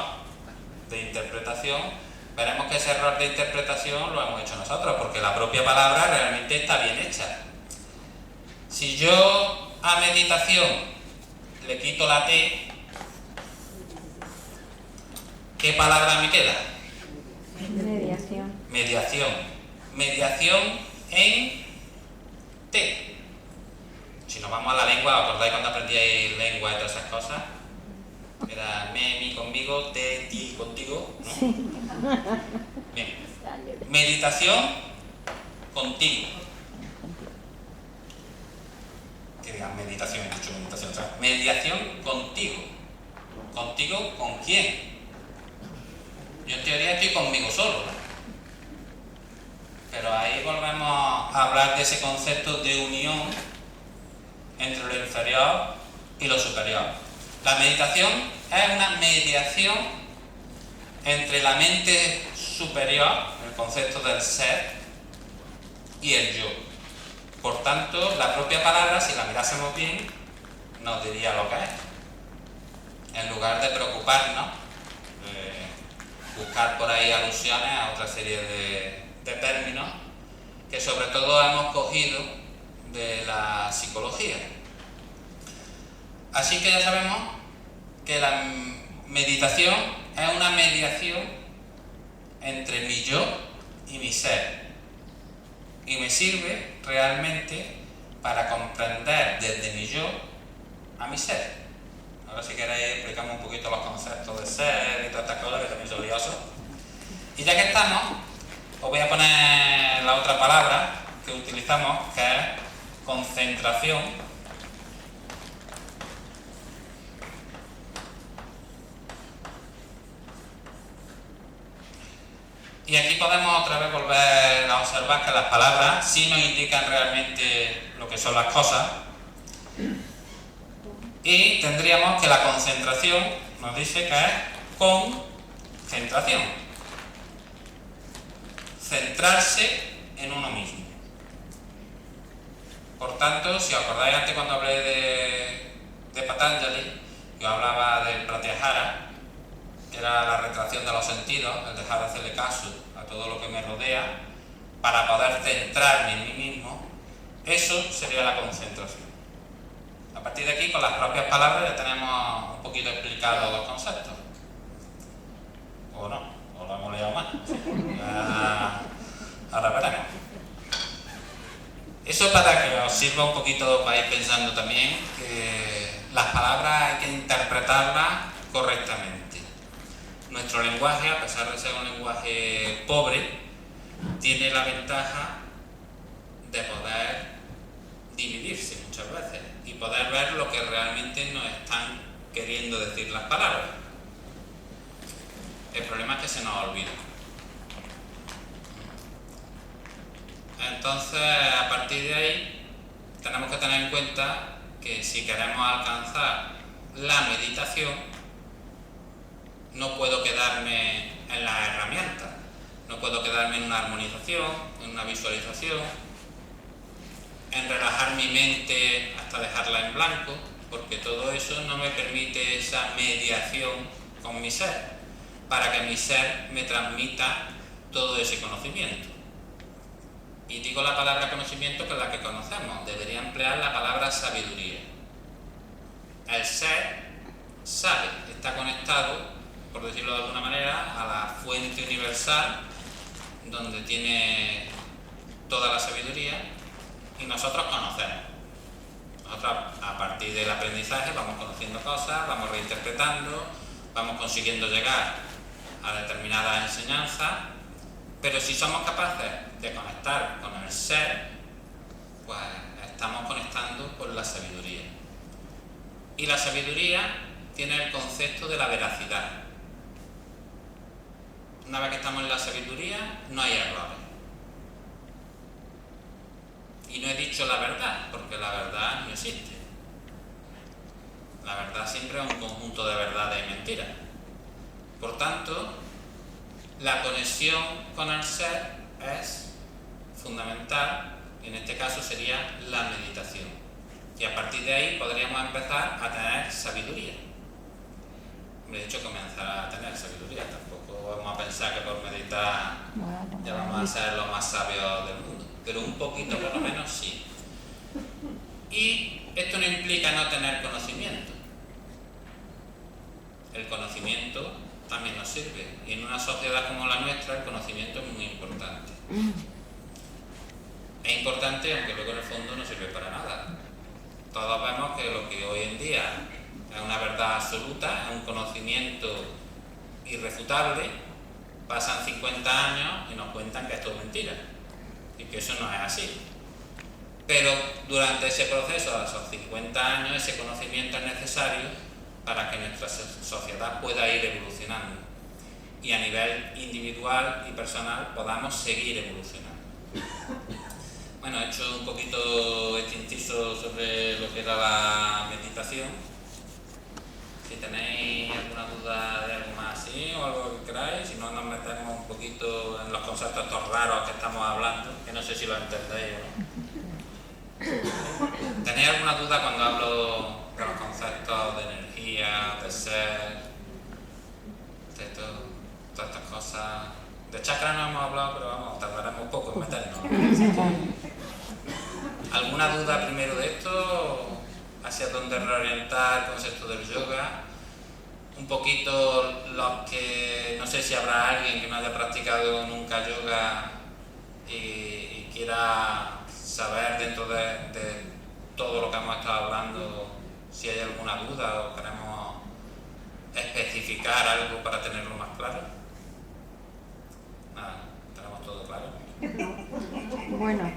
de interpretación. Veremos que ese error de interpretación lo hemos hecho nosotros, porque la propia palabra realmente está bien hecha. Si yo a meditación le quito la T, ¿qué palabra me queda? Mediación. Mediación. Mediación en T. Si nos vamos a la lengua, ¿os acordáis cuando aprendíais lengua y todas esas cosas? Era me, mi conmigo, te, ti, contigo, ¿no? Bien. Meditación contigo. Que digan meditación, he dicho meditación, o sea, mediación contigo. ¿Contigo con quién? Yo en teoría estoy conmigo solo, ¿no? Pero ahí volvemos a hablar de ese concepto de unión entre lo inferior y lo superior. La meditación es una mediación entre la mente superior, el concepto del ser, y el yo. Por tanto, la propia palabra, si la mirásemos bien, nos diría lo que es. En lugar de preocuparnos, buscar por ahí alusiones a otra serie de términos que sobre todo hemos cogido de la psicología. Así que ya sabemos que la meditación es una mediación entre mi yo y mi ser, y me sirve realmente para comprender desde mi yo a mi ser. Ahora, si queréis, explicamos un poquito los conceptos de ser y todas estas cosas que también son liosos. Y ya que estamos, os voy a poner la otra palabra que utilizamos, que es concentración. Y aquí podemos otra vez volver a observar que las palabras sí nos indican realmente lo que son las cosas. Y tendríamos que la concentración nos dice que es concentración. Centrarse en uno mismo. Por tanto, si os acordáis antes cuando hablé de Patanjali, yo hablaba del Pratyahara, que era la retracción de los sentidos, el dejar de hacerle caso a todo lo que me rodea, para poder centrarme en mí mismo, eso sería la concentración. A partir de aquí, con las propias palabras, ya tenemos un poquito explicados los conceptos. O no, o lo hemos liado más. Ahora veremos. Eso para que os sirva un poquito para ir pensando también que las palabras hay que interpretarlas correctamente. Nuestro lenguaje, a pesar de ser un lenguaje pobre, tiene la ventaja de poder dividirse muchas veces y poder ver lo que realmente nos están queriendo decir las palabras. El problema es que se nos olvida. Entonces, a partir de ahí, tenemos que tener en cuenta que si queremos alcanzar la meditación, no puedo quedarme en las herramientas, no puedo quedarme en una armonización, en una visualización, en relajar mi mente hasta dejarla en blanco, porque todo eso no me permite esa mediación con mi ser, para que mi ser me transmita todo ese conocimiento. Y digo la palabra conocimiento que es la que conocemos, debería emplear la palabra sabiduría. El ser sabe, está conectado, por decirlo de alguna manera, a la fuente universal donde tiene toda la sabiduría, y nosotros conocemos. Nosotros, a partir del aprendizaje, vamos conociendo cosas, vamos reinterpretando, vamos consiguiendo llegar a determinadas enseñanzas, pero si somos capaces de conectar con el ser, pues estamos conectando con la sabiduría. Y la sabiduría tiene el concepto de la veracidad. Una vez que estamos en la sabiduría, no hay errores. Y no he dicho la verdad, porque la verdad no existe. La verdad siempre es un conjunto de verdades y mentiras. Por tanto, la conexión con el ser es fundamental, y en este caso sería la meditación. Y a partir de ahí podríamos empezar a tener sabiduría. De hecho, comenzar a tener sabiduría. Tampoco vamos a pensar que por meditar ya vamos a ser los más sabios del mundo, pero un poquito por lo menos sí. Y esto no implica no tener conocimiento. El conocimiento también nos sirve, y en una sociedad como la nuestra el conocimiento es muy importante. Es importante, aunque luego en el fondo no sirve para nada. Todos vemos que lo que hoy en día es una verdad absoluta, es un conocimiento irrefutable, pasan 50 años y nos cuentan que esto es mentira y que eso no es así. Pero durante ese proceso, a esos 50 años, ese conocimiento es necesario para que nuestra sociedad pueda ir evolucionando y a nivel individual y personal podamos seguir evolucionando. Bueno, he hecho un poquito este inciso sobre lo que era la meditación. Si tenéis alguna duda de algo más así o algo que queráis, si no nos metemos un poquito en los conceptos estos raros que estamos hablando, que no sé si lo entendéis o no. ¿Tenéis alguna duda cuando hablo de los conceptos de energía, de ser, de todas estas cosas? De chakra no hemos hablado, pero vamos, tardaremos un poco en meternos. ¿Alguna duda primero de esto? ¿Hacia dónde reorientar el concepto del yoga? Un poquito los que, no sé si habrá alguien que no haya practicado nunca yoga y quiera saber dentro de todo lo que hemos estado hablando, si hay alguna duda o queremos especificar algo para tenerlo más claro. Nada, tenemos todo claro. Bueno,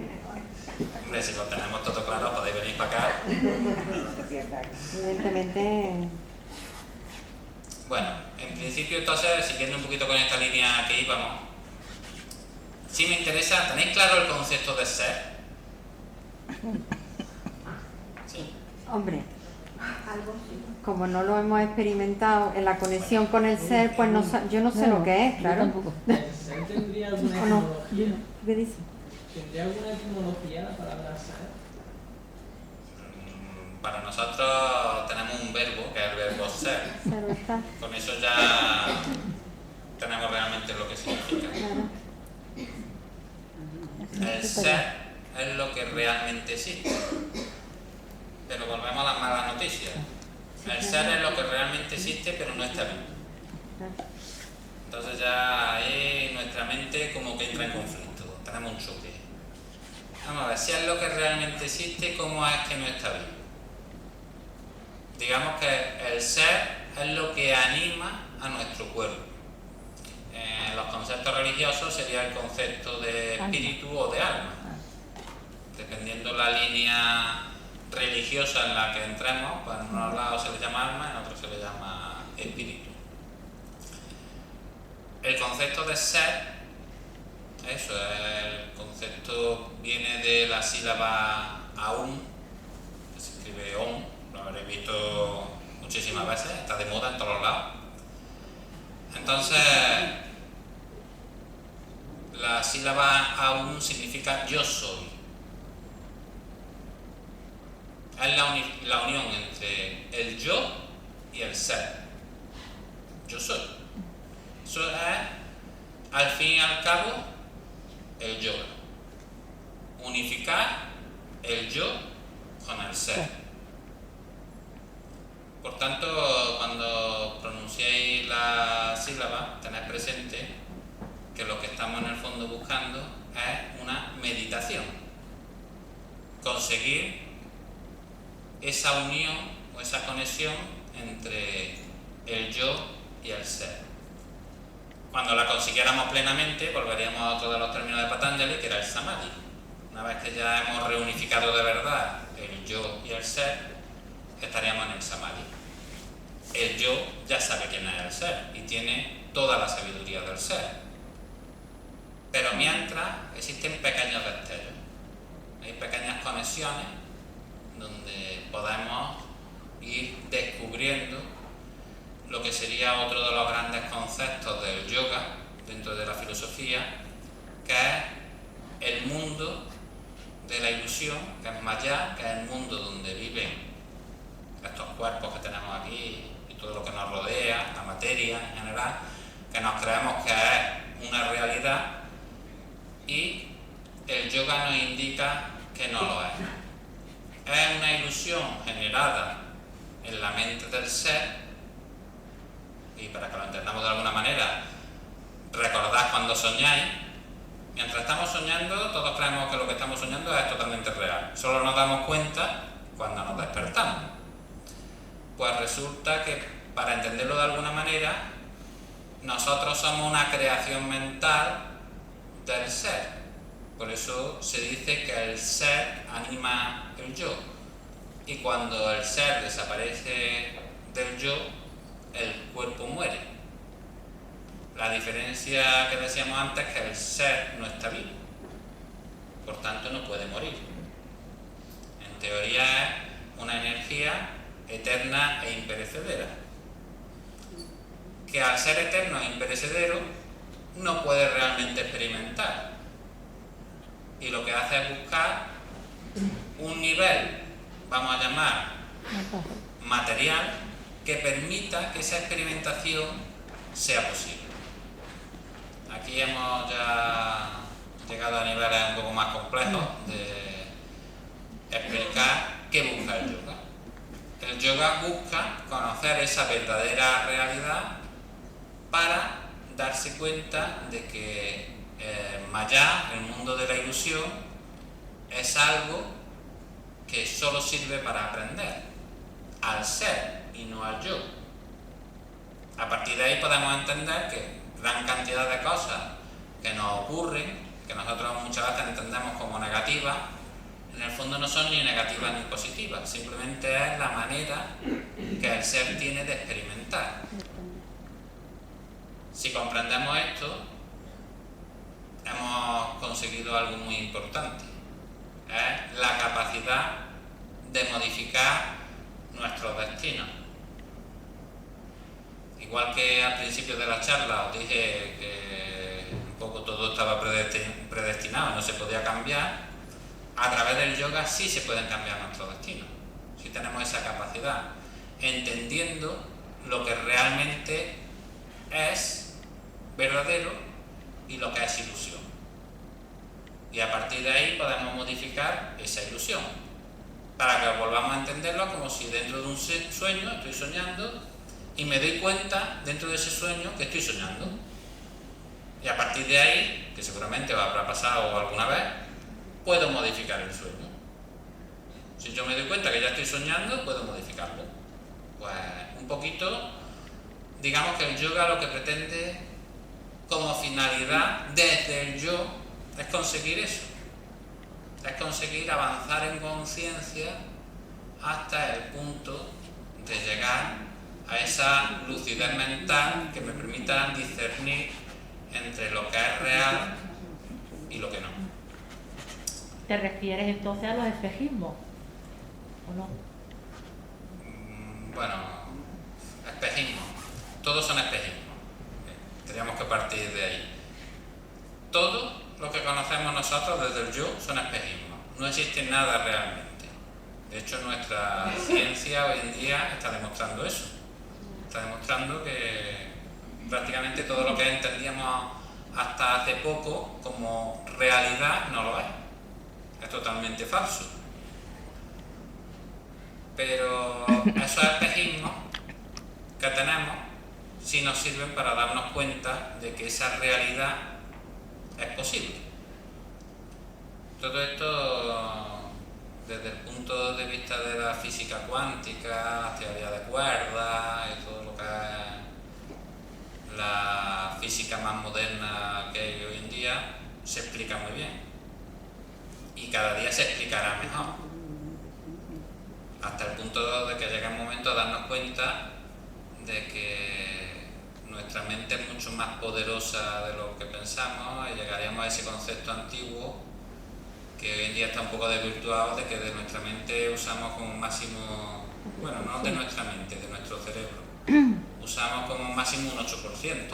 Hombre, si lo tenemos todo claro, podéis venir para acá. evidentemente, Bueno, en principio entonces, siguiendo un poquito con esta línea que íbamos, sí me interesa, ¿tenéis claro el concepto de ser? Sí. hombre, como no lo hemos experimentado en la conexión con el ser, pues no, yo no sé lo que es, claro. ¿El ser tendría alguna ¿O no? etimología? ¿Qué dice? ¿Tendría alguna etimología la palabra ser? Para nosotros tenemos un verbo, que es el verbo ser. Claro está, Con eso ya tenemos realmente lo que significa. claro. El ser es lo que realmente existe. Pero volvemos a las malas noticias. El ser es lo que realmente existe, pero no está vivo. Entonces ya ahí nuestra mente como que entra en conflicto. Tenemos un choque. Vamos a ver, si es lo que realmente existe, ¿cómo es que no está vivo? Digamos que el ser es lo que anima a nuestro cuerpo. En los conceptos religiosos sería el concepto de espíritu o de alma. Dependiendo la línea religiosa en la que entremos, pues en unos lados se le llama alma, en otros se le llama espíritu. El concepto de ser, eso, el concepto viene de la sílaba aum, que se escribe om, lo habréis visto muchísimas veces, está de moda en todos lados. Entonces, la sílaba aum significa yo soy. Es la unión entre el yo y el ser. Yo soy. Eso es, al fin y al cabo, el yoga. Unificar el yo con el ser. Por tanto, cuando pronunciéis la sílaba, tened presente que lo que estamos en el fondo buscando es una meditación. Conseguir esa unión o esa conexión entre el yo y el ser. Cuando la consiguiéramos plenamente, volveríamos a otro de los términos de Patanjali, que era el samadhi. Una vez que ya hemos reunificado de verdad el yo y el ser, estaríamos en el samadhi. El yo ya sabe quién es el ser y tiene toda la sabiduría del ser. Pero mientras existen pequeños destellos, hay pequeñas conexiones donde podemos ir descubriendo lo que sería otro de los grandes conceptos del yoga dentro de la filosofía, que es el mundo de la ilusión, que es Maya, que es el mundo donde viven estos cuerpos que tenemos aquí y todo lo que nos rodea, la materia en general, que nos creemos que es una realidad, y el yoga nos indica que no lo es. Es una ilusión generada en la mente del ser, y para que lo entendamos de alguna manera, recordad cuando soñáis. Mientras estamos soñando, todos creemos que lo que estamos soñando es totalmente real. Solo nos damos cuenta cuando nos despertamos. Pues resulta que, para entenderlo de alguna manera, nosotros somos una creación mental del ser. Por eso se dice que el ser anima el yo. Y cuando el ser desaparece del yo, el cuerpo muere. La diferencia que decíamos antes es que el ser no está vivo, por tanto no puede morir. En teoría es una energía eterna e imperecedera. que al ser eterno e imperecedero no puede realmente experimentar. Y lo que hace es buscar un nivel, vamos a llamar, material, que permita que esa experimentación sea posible. Aquí hemos ya llegado a niveles un poco más complejos de explicar qué busca el yoga. El yoga busca conocer esa verdadera realidad para darse cuenta de que Maya, el mundo de la ilusión, es algo que solo sirve para aprender, al ser y no al yo. A partir de ahí podemos entender que gran cantidad de cosas que nos ocurren, que nosotros muchas veces entendemos como negativas, en el fondo no son ni negativas ni positivas, simplemente es la manera que el ser tiene de experimentar. Si comprendemos esto, hemos conseguido algo muy importante, es la capacidad de modificar nuestros destinos. Igual que al principio de la charla os dije que un poco todo estaba predestinado, no se podía cambiar, a través del yoga sí se pueden cambiar nuestros destinos, sí tenemos esa capacidad, entendiendo lo que realmente es verdadero y lo que es ilusión. Y a partir de ahí podemos modificar esa ilusión, para que volvamos a entenderlo como si dentro de un sueño estoy soñando y me doy cuenta dentro de ese sueño que estoy soñando. Y a partir de ahí, que seguramente os habrá pasado alguna vez, puedo modificar el sueño. Si yo me doy cuenta que ya estoy soñando, puedo modificarlo. Pues un poquito, digamos que el yoga lo que pretende como finalidad desde el yo es conseguir eso. Es conseguir avanzar en conciencia hasta el punto de llegar a esa lucidez mental que me permita discernir entre lo que es real y lo que no. ¿Te refieres entonces a los espejismos? ¿O no? Bueno, espejismo. Todos son espejismos. Tendríamos que partir de ahí. Todo lo que conocemos nosotros desde el yo son espejismos. No existe nada realmente. De hecho, nuestra ciencia hoy en día está demostrando eso. Está demostrando que prácticamente todo lo que entendíamos hasta hace poco como realidad no lo es. Es totalmente falso. Pero esos espejismos que tenemos sí nos sirven para darnos cuenta de que esa realidad es posible. Todo esto desde el punto de vista de la física cuántica, teoría de cuerdas y todo lo que es la física más moderna que hay hoy en día, se explica muy bien. Y cada día se explicará mejor. Hasta el punto de que llega un momento a darnos cuenta de que nuestra mente es mucho más poderosa de lo que pensamos y llegaríamos a ese concepto antiguo que hoy en día está un poco desvirtuado, de que de nuestra mente usamos como un máximo, bueno, no de nuestra mente, de nuestro cerebro, usamos como un máximo un 8%.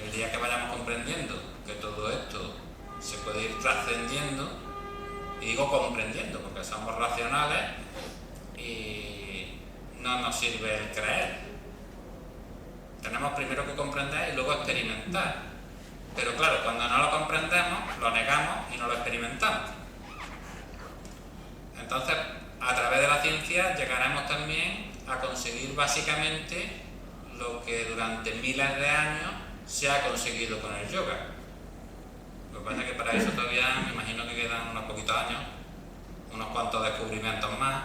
El día que vayamos comprendiendo que todo esto se puede ir trascendiendo, y digo comprendiendo porque somos racionales y no nos sirve el creer. Tenemos primero que comprender y luego experimentar. Pero claro, cuando no lo comprendemos, lo negamos y no lo experimentamos. Entonces, a través de la ciencia llegaremos también a conseguir básicamente lo que durante miles de años se ha conseguido con el yoga. Lo que pasa es que para eso todavía me imagino que quedan unos poquitos años, unos cuantos descubrimientos más,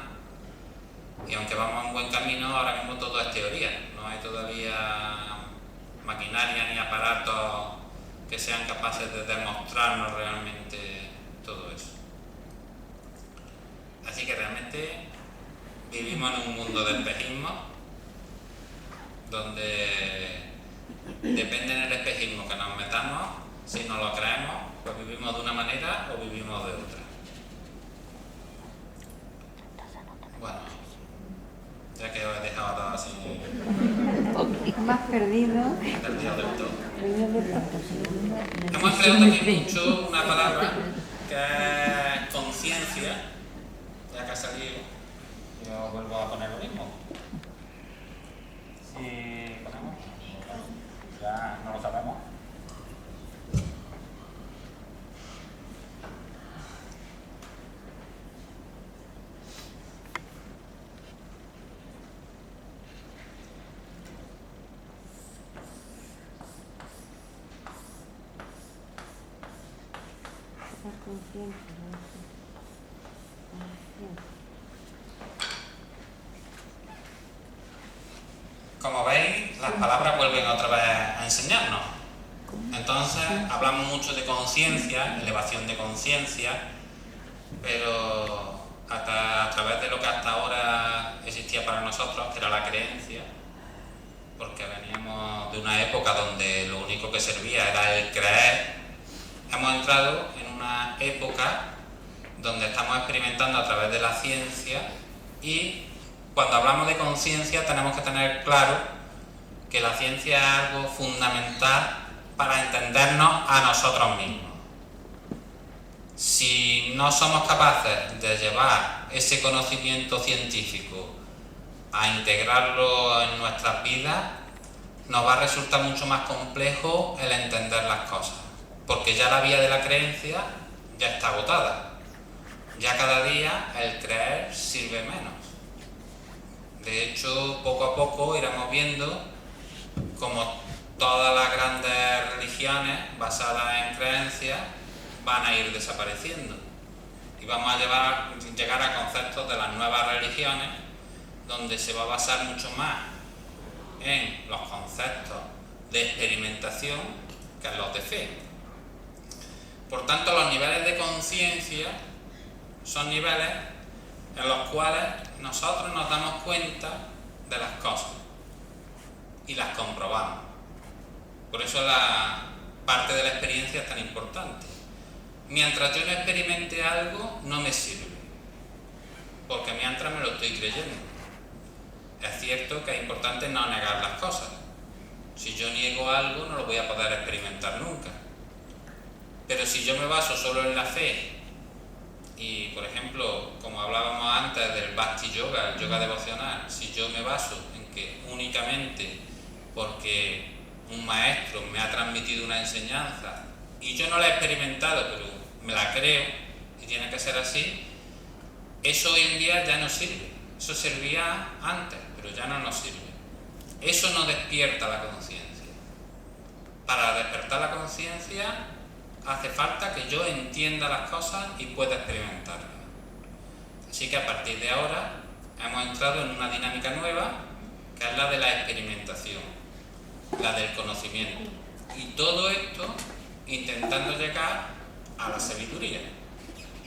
y aunque vamos a un buen camino, ahora mismo todo es teoría, no hay todavía maquinaria ni aparatos que sean capaces de demostrarnos realmente todo eso. Así que realmente vivimos en un mundo de espejismo donde depende del espejismo que nos metamos, si nos lo creemos, pues vivimos de una manera o vivimos de otra. Bueno, ya que os he dejado todo así Más perdido. Perdido del todo. Perdido de todo. Hemos empleado también mucho una palabra que es conciencia, ya que ha salido, yo vuelvo a poner lo mismo. Si ponemos, ya no lo sabemos. Estar consciente. Como veis, las palabras vuelven otra vez a enseñarnos. Entonces, hablamos mucho de conciencia, elevación de conciencia, pero a través de lo que hasta ahora existía para nosotros, que era la creencia, porque veníamos de una época donde lo único que servía era el creer, hemos entrado en una época donde estamos experimentando a través de la ciencia, y cuando hablamos de conciencia tenemos que tener claro que la ciencia es algo fundamental para entendernos a nosotros mismos. Si no somos capaces de llevar ese conocimiento científico a integrarlo en nuestras vidas, nos va a resultar mucho más complejo el entender las cosas, porque ya la vía de la creencia ya está agotada. Ya cada día el creer sirve menos. De hecho, poco a poco iremos viendo cómo todas las grandes religiones basadas en creencias van a ir desapareciendo. Y vamos a llegar a conceptos de las nuevas religiones, donde se va a basar mucho más en los conceptos de experimentación que en los de fe. Por tanto, los niveles de conciencia son niveles en los cuales nosotros nos damos cuenta de las cosas y las comprobamos. Por eso la parte de la experiencia es tan importante. Mientras yo no experimente algo, no me sirve, porque mientras me lo estoy creyendo. Es cierto que es importante no negar las cosas. Si yo niego algo, no lo voy a poder experimentar nunca. Pero si yo me baso solo en la fe, y por ejemplo, como hablábamos antes del Bhakti Yoga, el yoga devocional, si yo me baso en que únicamente porque un maestro me ha transmitido una enseñanza y yo no la he experimentado, pero me la creo y tiene que ser así, eso hoy en día ya no sirve. Eso servía antes, pero ya no nos sirve. Eso no despierta la conciencia. Para despertar la conciencia hace falta que yo entienda las cosas y pueda experimentarlas. Así que a partir de ahora hemos entrado en una dinámica nueva, que es la de la experimentación, la del conocimiento. Y todo esto intentando llegar a la sabiduría,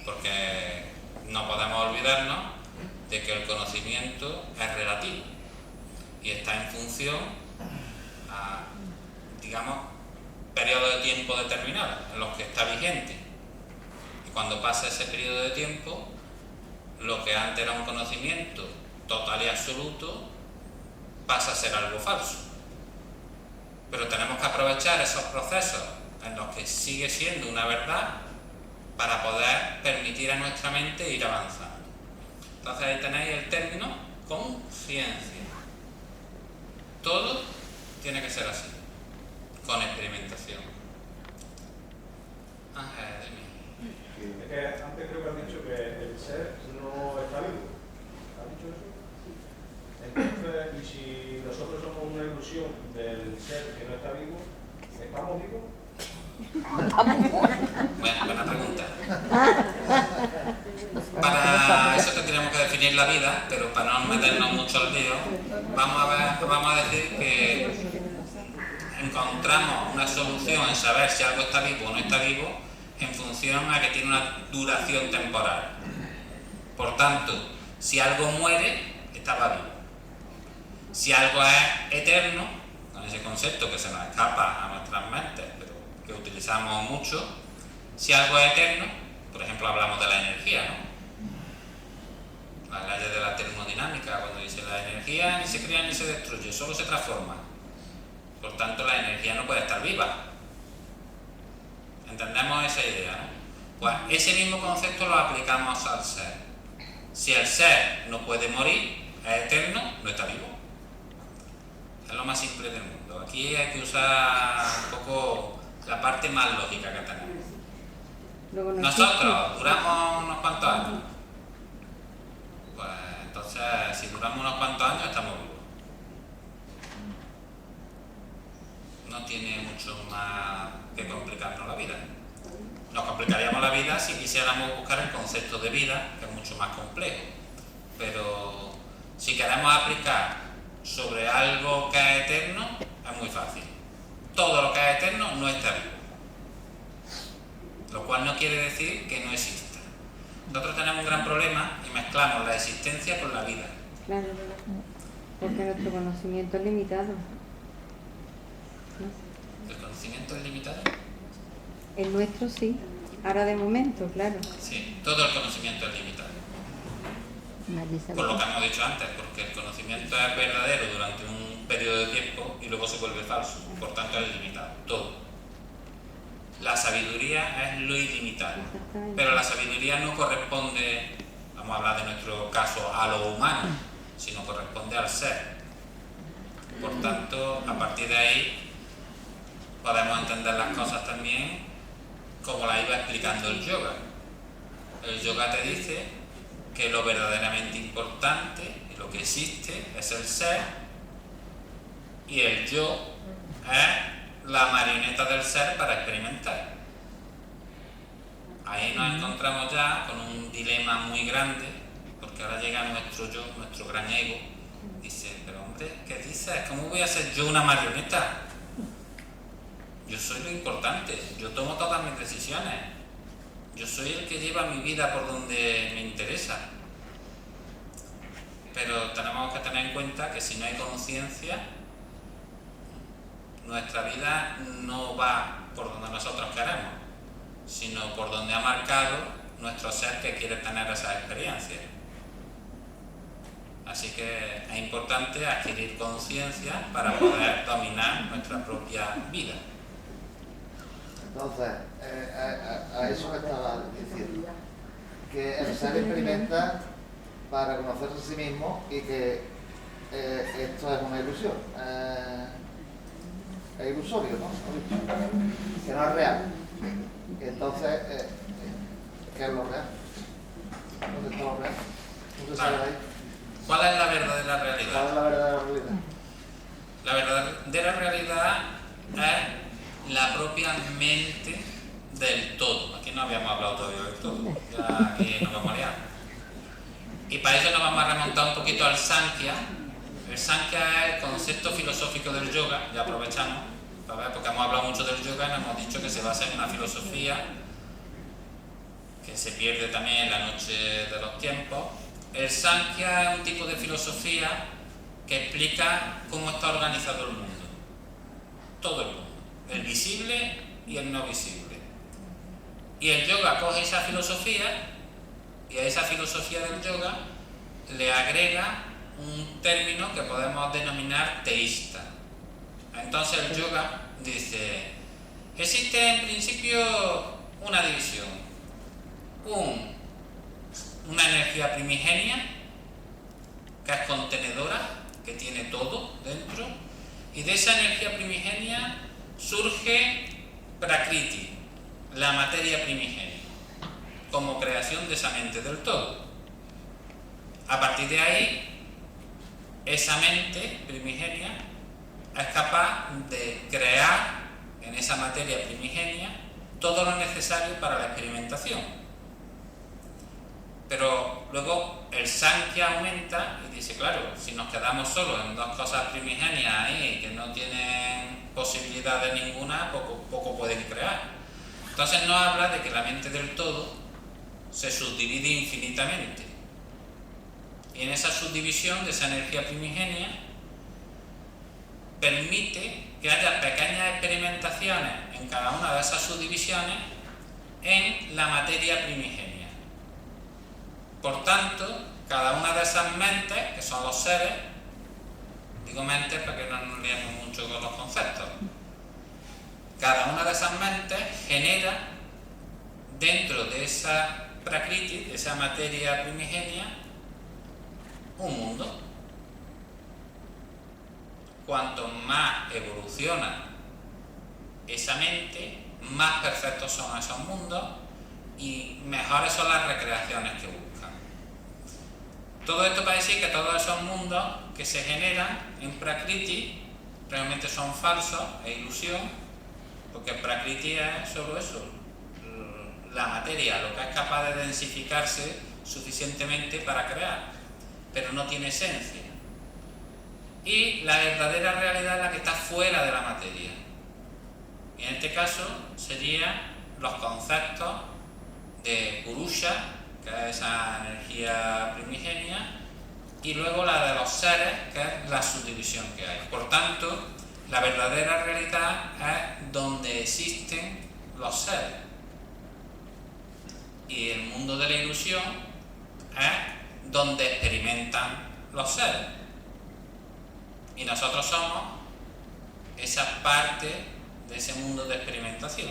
porque no podemos olvidarnos de que el conocimiento es relativo y está en función a, digamos, periodo de tiempo determinado en los que está vigente. Y cuando pasa ese periodo de tiempo, lo que antes era un conocimiento total y absoluto pasa a ser algo falso. Pero tenemos que aprovechar esos procesos en los que sigue siendo una verdad para poder permitir a nuestra mente ir avanzando. Entonces ahí tenéis el término conciencia. Todo tiene que ser así, con experimentación. Ángel, dime. Es que antes creo que has dicho que el ser no está vivo. ¿Has dicho eso? Entonces, y si nosotros somos una ilusión del ser que no está vivo, ¿estamos vivos? Bueno, buena pregunta. Para eso tendríamos que definir la vida, pero para no meternos mucho al lío, vamos a decir que encontramos una solución en saber si algo está vivo o no está vivo en función a que tiene una duración temporal. Por tanto, si algo muere, estaba vivo. Si algo es eterno, con ese concepto que se nos escapa a nuestras mentes, pero que utilizamos mucho, si algo es eterno, por ejemplo hablamos de la energía, ¿no? Las leyes de la termodinámica termodinámica, cuando dice la energía ni se crea ni se destruye, solo se transforma. Por tanto, la energía no puede estar viva. ¿Entendemos esa idea, no? Pues ese mismo concepto lo aplicamos al ser. Si el ser no puede morir, es eterno, no está vivo. Es lo más simple del mundo. Aquí hay que usar un poco la parte más lógica que tenemos. Luego no Nosotros duramos unos cuantos años. Pues entonces, si duramos unos cuantos años, estamos vivos. No tiene mucho más que complicarnos la vida. Nos complicaríamos la vida si quisiéramos buscar el concepto de vida, que es mucho más complejo. Pero si queremos aplicar sobre algo que es eterno, es muy fácil. Todo lo que es eterno no está vivo. Lo cual no quiere decir que no exista. Nosotros tenemos un gran problema y mezclamos la existencia con la vida. Claro, porque nuestro conocimiento es limitado. ¿El conocimiento es limitado? El nuestro sí, ahora de momento, claro. Sí, todo el conocimiento es limitado. Por lo que hemos dicho antes, porque el conocimiento es verdadero durante un periodo de tiempo y luego se vuelve falso, por tanto es limitado, todo. La sabiduría es lo ilimitado, pero la sabiduría no corresponde, vamos a hablar de nuestro caso, a lo humano, sino corresponde al ser. Por tanto, a partir de ahí podemos entender las cosas también como las iba explicando el yoga. El yoga te dice que lo verdaderamente importante y lo que existe es el ser, y el yo es la marioneta del ser para experimentar. Ahí nos encontramos ya con un dilema muy grande, porque ahora llega nuestro yo, nuestro gran ego, y dice, pero hombre, ¿qué dices? ¿Cómo voy a ser yo una marioneta? Yo soy lo importante, yo tomo todas mis decisiones, yo soy el que lleva mi vida por donde me interesa. Pero tenemos que tener en cuenta que si no hay conciencia, nuestra vida no va por donde nosotros queremos, sino por donde ha marcado nuestro ser que quiere tener esas experiencias. Así que es importante adquirir conciencia para poder dominar nuestra propia vida. Entonces, a eso que estaba diciendo, que el ser experimenta para conocerse a sí mismo y que esto es una ilusión, es ilusorio, ¿no? Que no es real. Entonces, ¿qué es lo real? ¿Dónde está lo real? ¿Dónde sale ahí? ¿Cuál es la verdadera realidad? ¿Cuál es la verdadera realidad? La verdadera realidad es la propia mente del todo. Aquí no habíamos hablado todavía del todo, ya aquí nos vamos a liar. Y para eso nos vamos a remontar un poquito al Sankhya. El Sankhya es el concepto filosófico del yoga, ya aprovechamos, para ver, porque hemos hablado mucho del yoga y nos hemos dicho que se basa en una filosofía que se pierde también en la noche de los tiempos. El Sankhya es un tipo de filosofía que explica cómo está organizado el mundo, todo el mundo, el visible y el no visible. Y el yoga coge esa filosofía y a esa filosofía del yoga le agrega un término que podemos denominar teísta. Entonces el yoga dice, existe en principio una división, una energía primigenia que es contenedora, que tiene todo dentro, y de esa energía primigenia surge Prakriti, la materia primigenia, como creación de esa mente del todo. A partir de ahí, esa mente primigenia es capaz de crear en esa materia primigenia todo lo necesario para la experimentación. Pero luego el Sankhya aumenta y dice, claro, si nos quedamos solo en dos cosas primigenias ahí que no tienen posibilidad de ninguna, poco pueden crear. Entonces nos habla de que la mente del todo se subdivide infinitamente. Y en esa subdivisión de esa energía primigenia permite que haya pequeñas experimentaciones en cada una de esas subdivisiones en la materia primigenia. Por tanto, cada una de esas mentes, que son los seres, digo mentes para que no nos liemos mucho con los conceptos, cada una de esas mentes genera dentro de esa prakriti, de esa materia primigenia, un mundo. Cuanto más evoluciona esa mente, más perfectos son esos mundos y mejores son las recreaciones que buscan. Todo esto para decir que todos esos mundos que se generan en Prakriti realmente son falsos, e ilusión, porque Prakriti es solo eso, la materia, lo que es capaz de densificarse suficientemente para crear, pero no tiene esencia. Y la verdadera realidad es la que está fuera de la materia. Y en este caso serían los conceptos de Purusha, que es esa energía primigenia, y luego la de los seres, que es la subdivisión que hay. Por tanto, la verdadera realidad es donde existen los seres. Y el mundo de la ilusión es donde experimentan los seres. Y nosotros somos esa parte de ese mundo de experimentación.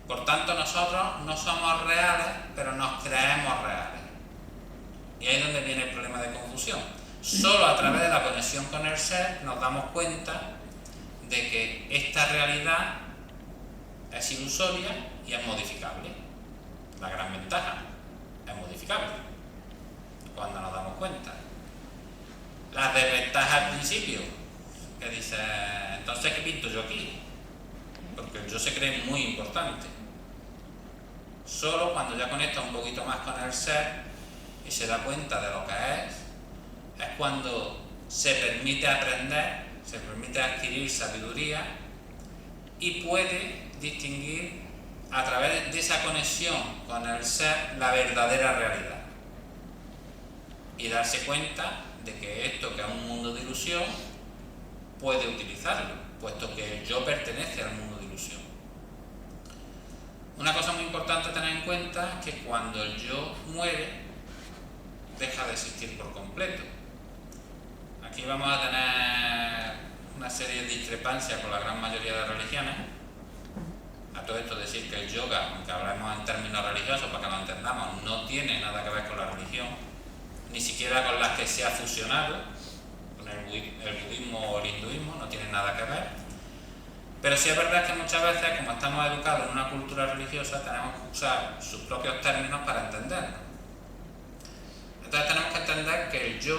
Por tanto, nosotros no somos reales, pero nos creemos reales. Y ahí es donde viene el problema de confusión. Solo a través de la conexión con el ser nos damos cuenta de que esta realidad es ilusoria y es modificable. La gran ventaja es modificable cuando nos damos cuenta. Las desventajas al principio, que dice, entonces ¿qué pinto yo aquí? Porque el yo se cree muy importante. Solo cuando ya conecta un poquito más con el ser y se da cuenta de lo que es cuando se permite aprender, se permite adquirir sabiduría y puede distinguir a través de esa conexión con el ser la verdadera realidad y darse cuenta de que esto, que es un mundo de ilusión, puede utilizarlo, puesto que el yo pertenece al mundo de ilusión. Una cosa muy importante a tener en cuenta es que cuando el yo muere, deja de existir por completo. Aquí vamos a tener una serie de discrepancias con la gran mayoría de religiones. A todo esto decir que el yoga, aunque hablemos en términos religiosos para que lo entendamos, no tiene nada que ver con la religión, ni siquiera con las que se ha fusionado, con el budismo o el hinduismo, no tiene nada que ver. Pero sí es verdad que muchas veces, como estamos educados en una cultura religiosa, tenemos que usar sus propios términos para entendernos. Entonces tenemos que entender que el yo,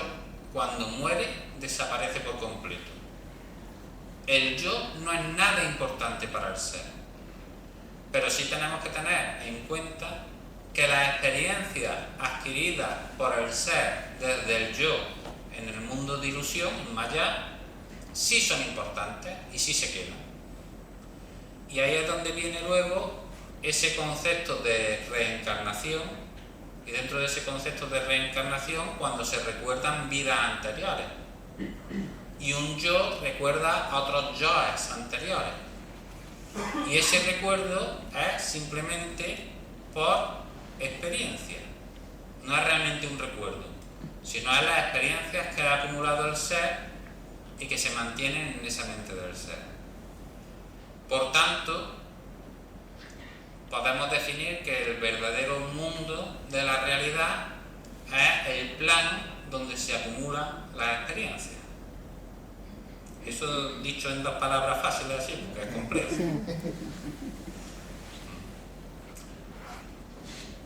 cuando muere, desaparece por completo. El yo no es nada importante para el ser, pero sí tenemos que tener en cuenta que las experiencias adquiridas por el ser desde el yo en el mundo de ilusión, Maya, sí son importantes y sí se quedan. Y ahí es donde viene luego ese concepto de reencarnación, y dentro de ese concepto de reencarnación, cuando se recuerdan vidas anteriores. Y un yo recuerda a otros yoes anteriores. Y ese recuerdo es simplemente por experiencia. No es realmente un recuerdo, sino es las experiencias que ha acumulado el ser y que se mantienen en esa mente del ser. Por tanto, podemos definir que el verdadero mundo de la realidad es el plano donde se acumulan las experiencias. Eso dicho en dos palabras fáciles así, porque es complejo.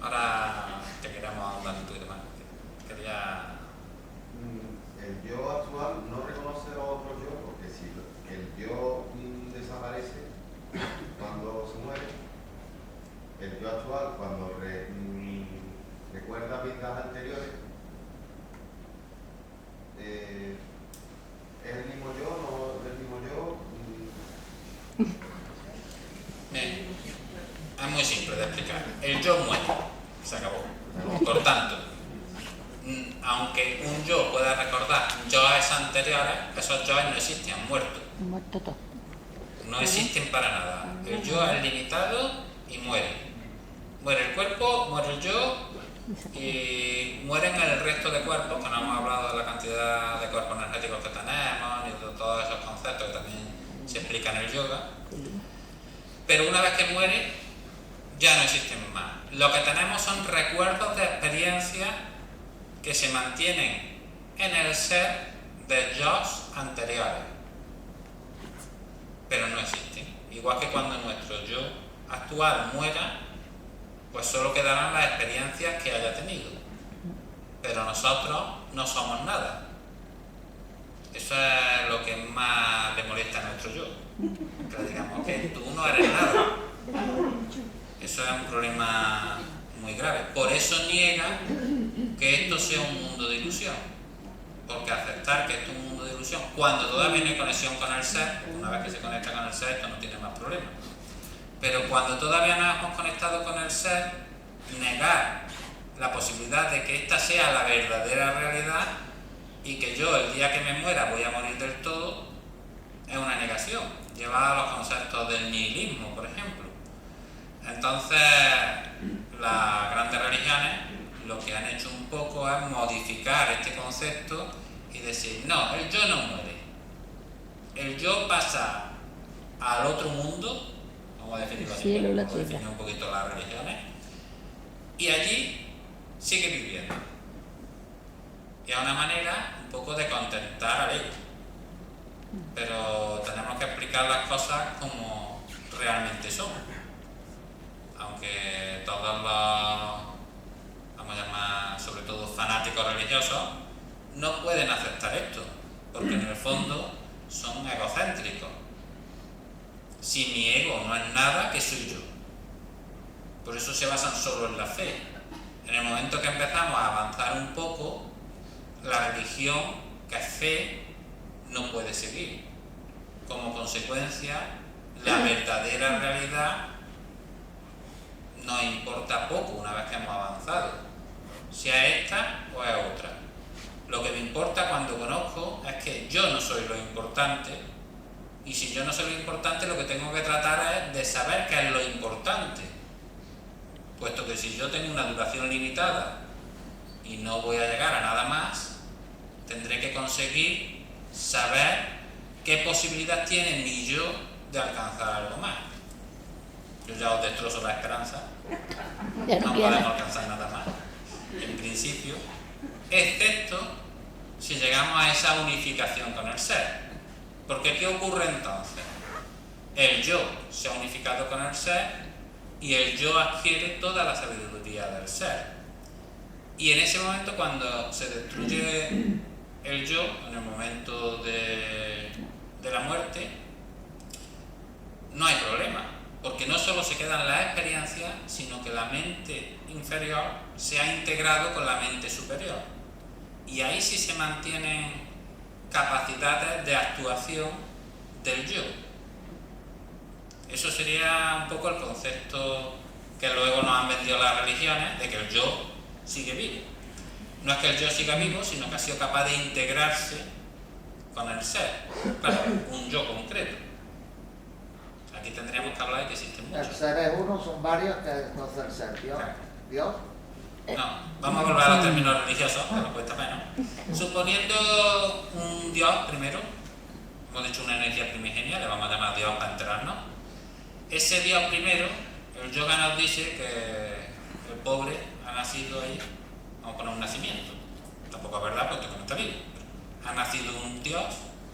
Ahora te queremos hablar un poquito más. Quería... El yo actual no reconoce a otro yo, porque si el yo desaparece cuando se muere, el yo actual cuando recuerda vidas anteriores, ¿es el mismo yo? ¿No es el mismo yo? Bien. Es muy simple de explicar. El yo muere, se acabó. Por tanto, aunque un yo pueda recordar yoes anteriores, esos yoes no existen, han muerto. Muerto todo. No existen para nada. El yo es limitado y muere. Muere el cuerpo, muere el yo y mueren el resto de cuerpos, que no hemos hablado de la cantidad de cuerpos energéticos que tenemos, ni de todos esos conceptos que también se explican en el yoga. Pero una vez que muere, ya no existen más. Lo que tenemos son recuerdos de experiencias que se mantienen en el ser de yos anteriores, pero no existen. Igual que cuando nuestro yo actual muera, pues solo quedarán las experiencias que haya tenido, pero nosotros no somos nada. Eso es lo que más le molesta a nuestro yo, que le digamos que tú no eres nada. Eso es un problema muy grave. Por eso niega que esto sea un mundo de ilusión, porque aceptar que esto es un mundo de ilusión cuando todavía no hay conexión con el ser, una vez que se conecta con el ser, esto no tiene más problemas. Pero cuando todavía no hemos conectado con el ser, negar la posibilidad de que esta sea la verdadera realidad y que yo el día que me muera voy a morir del todo, es una negación. Lleva a los conceptos del nihilismo, por ejemplo. Entonces, las grandes religiones lo que han hecho un poco es modificar este concepto y decir, no, el yo no muere. El yo pasa al otro mundo, vamos a definirlo así, vamos a definir un poquito las religiones, y allí sigue viviendo. Y es una manera un poco de contentar al ego. Pero tenemos que explicar las cosas como realmente son. Aunque todos los, vamos a llamar, sobre todo fanáticos religiosos, no pueden aceptar esto, porque en el fondo son egocéntricos. Si mi ego no es nada, ¿qué soy yo? Por eso se basan solo en la fe. En el momento que empezamos a avanzar un poco, la religión, que es fe, no puede seguir. Como consecuencia, la verdadera realidad nos importa poco una vez que hemos avanzado, sea esta o es otra. Lo que me importa cuando conozco es que yo no soy lo importante, y si yo no soy lo importante, lo que tengo que tratar es de saber qué es lo importante, puesto que si yo tengo una duración limitada y no voy a llegar a nada más, tendré que conseguir saber qué posibilidad tiene mi yo de alcanzar algo más. Yo ya os destrozo la esperanza, no podemos alcanzar nada más, en principio, excepto si llegamos a esa unificación con el ser. Porque ¿qué ocurre entonces? El yo se ha unificado con el ser y el yo adquiere toda la sabiduría del ser. Y en ese momento, cuando se destruye el yo, en el momento de la muerte, no hay problema, porque no solo se quedan las experiencias, sino que la mente inferior se ha integrado con la mente superior. Y ahí sí se mantienen capacidades de actuación del yo. Eso sería un poco el concepto que luego nos han vendido las religiones, de que el yo sigue vivo. No es que el yo siga vivo, sino que ha sido capaz de integrarse con el ser, claro, un yo concreto. Aquí tendríamos que hablar de que existen muchos. El ser es uno, son varios, que entonces el ser, Dios. Claro. Dios. No, vamos a volver a los términos religiosos, que nos cuesta menos. Suponiendo un Dios primero, hemos dicho una energía primigenia, le vamos a llamar Dios para enterarnos. Ese Dios primero, el yoga nos dice que el pobre ha nacido ahí, vamos a poner un nacimiento. Tampoco es verdad, porque no está vivo. Ha nacido un Dios,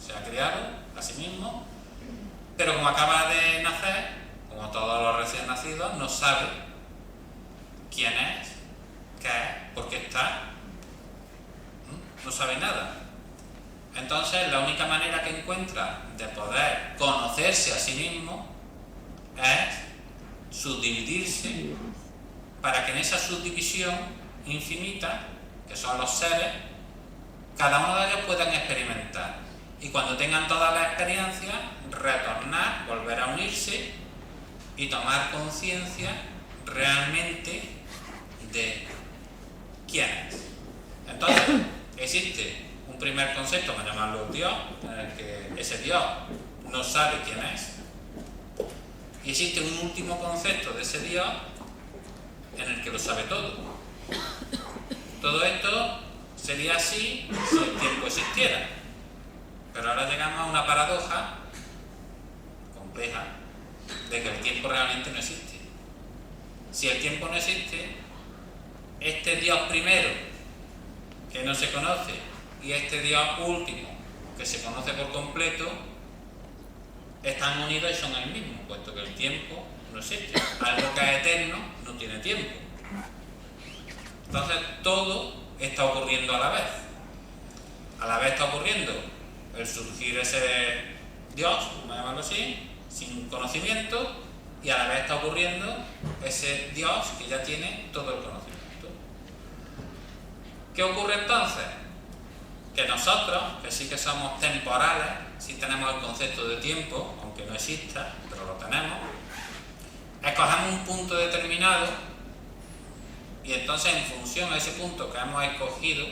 se ha creado a sí mismo, pero como acaba de nacer, como todos los recién nacidos, no sabe quién es, qué es, por qué está, no sabe nada. Entonces, la única manera que encuentra de poder conocerse a sí mismo es subdividirse, para que en esa subdivisión infinita, que son los seres, cada uno de ellos puedan experimentar. Y cuando tengan todas las experiencias, retornar, volver a unirse y tomar conciencia realmente de quién es. Entonces, existe un primer concepto, que llamarlo Dios, en el que ese Dios no sabe quién es. Y existe un último concepto de ese Dios en el que lo sabe todo. Todo esto sería así si el tiempo existiera. Pero ahora llegamos a una paradoja compleja de que el tiempo realmente no existe. Si el tiempo no existe, este Dios primero, que no se conoce, y este Dios último, que se conoce por completo, están unidos y son el mismo, puesto que el tiempo no existe. Algo que es eterno no tiene tiempo. Entonces todo está ocurriendo a la vez. A la vez está ocurriendo el surgir ese Dios, vamos a llamarlo así, sin conocimiento, y a la vez está ocurriendo ese Dios que ya tiene todo el conocimiento. ¿Qué ocurre entonces? Que nosotros, que sí que somos temporales, sí tenemos el concepto de tiempo, aunque no exista, pero lo tenemos, escogemos un punto determinado y entonces en función a ese punto que hemos escogido,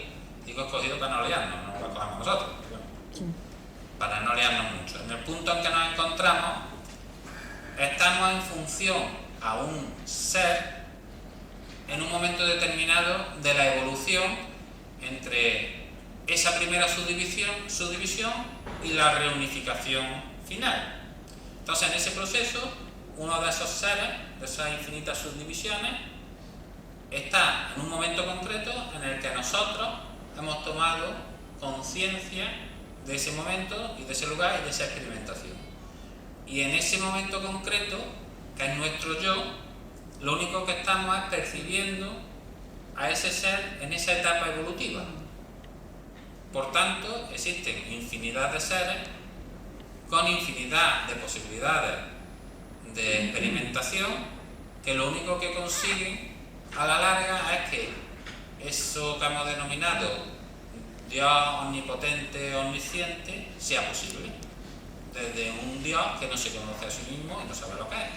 digo escogido para no liarnos, no lo escogemos nosotros, para no liarnos mucho. En el punto en que nos encontramos, estamos en función a un ser en un momento determinado de la evolución entre esa primera subdivisión y la reunificación final. Entonces, en ese proceso, uno de esos seres, de esas infinitas subdivisiones, está en un momento concreto en el que nosotros hemos tomado conciencia de ese momento y de ese lugar y de esa experimentación. Y en ese momento concreto, que es nuestro yo, lo único que estamos es percibiendo a ese ser en esa etapa evolutiva. Por tanto, existen infinidad de seres con infinidad de posibilidades de experimentación que lo único que consiguen a la larga es que eso que hemos denominado Dios omnipotente, omnisciente, sea posible. Desde un Dios que no se conoce a sí mismo y no sabe lo que es.